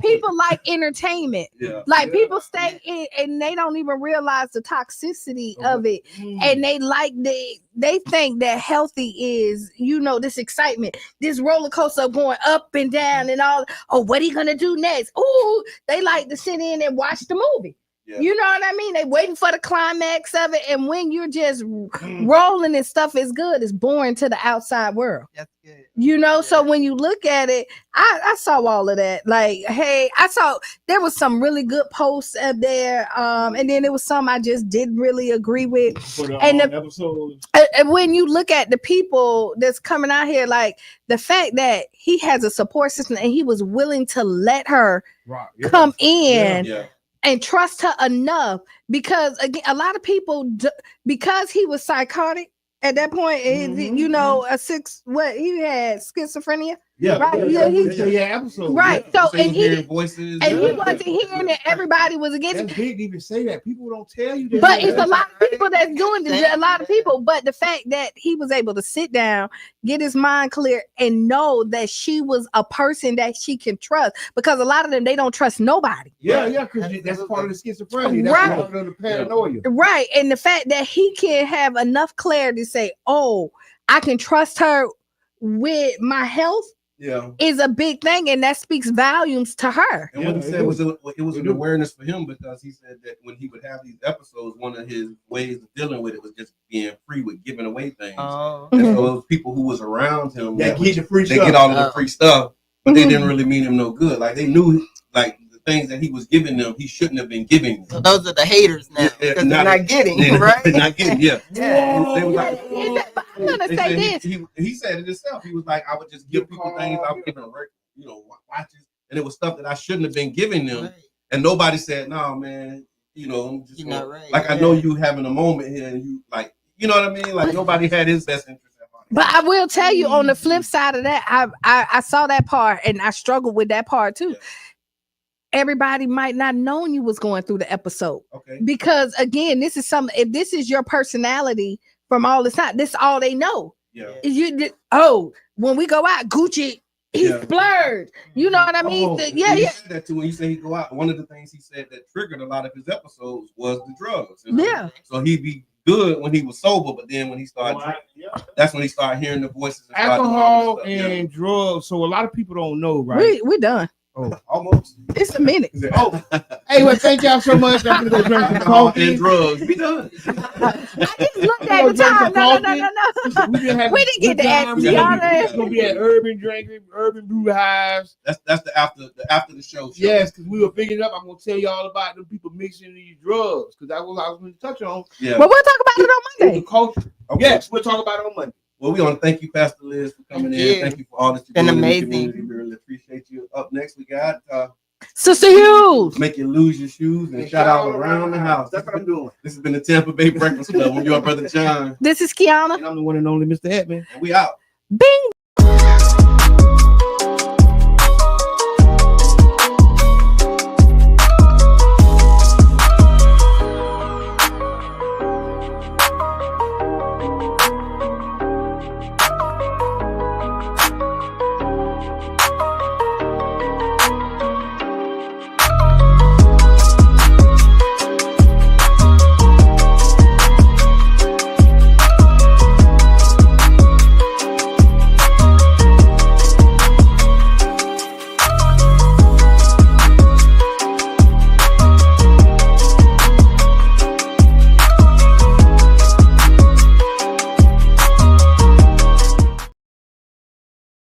people like entertainment. Like people stay in and they don't even realize the toxicity of it, and they think that healthy is, you know, this excitement, this roller coaster going up and down and all. Oh, what are you gonna do next? Oh, they like to sit in and watch the movie. Yeah. You know what I mean? They waiting for the climax of it, and when you're just rolling and stuff is good, it's boring to the outside world. That's good. You know, so when you look at it, I saw all of that. Like, hey, I saw there was some really good posts up there, and then there was some I just didn't really agree with. For the And the- episodes. And when you look at the people that's coming out here, like the fact that he has a support system and he was willing to let her Right, come in Yeah. and trust her enough, because again, a lot of people because he was psychotic at that point, you know, he had schizophrenia. Yeah. Right, episode. Right. Yeah. So and he hearing voices. and he wasn't hearing it. Everybody was against That's it. big to even say that. People don't tell you that. But it's a lot of people that's doing it. A lot of people. But the fact that he was able to sit down, get his mind clear, and know that she was a person that she can trust, because a lot of them, they don't trust nobody. Yeah, because that's part of the schizophrenia. That's Right. part of the paranoia. Right. And the fact that he can have enough clarity to say, oh, I can trust her with my health Yeah. is a big thing, and that speaks volumes to her. And what he said was it was an awareness for him, because he said that when he would have these episodes, one of his ways of dealing with it was just being free with giving away things. Oh. And so those people who was around him, They get the free they stuff. get all of the free stuff, but they didn't really mean him no good. Like they knew, like the things that he was giving them, he shouldn't have been giving them. So those are the haters now, because they're not getting, right? They're not getting, yeah. Yeah. They was like, But I'm gonna they say said this. he said it himself. He was like, I would just give people things. I would give them, watches, and it was stuff that I shouldn't have been giving them. Right. And nobody said, "No, man, I'm just You're gonna, not right. like I know you having a moment here, and you like, you know what I mean? Like nobody had his best interest at heart." But I will tell you, on the flip side of that, I saw that part and I struggled with that part too. Yeah. Everybody might not known you was going through the episode, Okay. because again, this is something. If this is your personality from all this time, this is all they know. Yeah. When we go out, Gucci, he Yeah. splurged. You know what I mean? Oh, Yeah. He said that too when you say he go out. One of the things he said that triggered a lot of his episodes was the drugs. You know? Yeah. So he'd be good when he was sober, but then when he started drinking, that's when he started hearing the voices. And started doing all Alcohol this stuff. and drugs. So a lot of people don't know, right? We done. Almost. It's a minute. Oh, hey, well, thank y'all so much. I'm gonna go drink some Alcohol coffee. and drugs. We done. I just looked at the time. No. We We didn't get to ask Qiana. It's gonna be at Urban Drinking, Urban Brew Hives. That's the after the show. Yes, because we were picking up. I'm gonna tell y'all about them people mixing these drugs, because that was what I was going to touch on. Yeah. But we'll talk about it on The Monday. culture. Okay. Yes, we'll talk about it on Monday. Well, we want to thank you, Pastor Liz, for coming Thank in. you. Thank you for all that you're Been doing amazing. in the community. We really appreciate you. Up next, we got Sister Hughes. Make You Lose Your Shoes and Shout Out Around the House. That's what I'm doing. This has been the Tampa Bay Breakfast Club. I'm your brother John, This is Qiana. And I'm the one and only Mr. Hetman. and we out. Bing.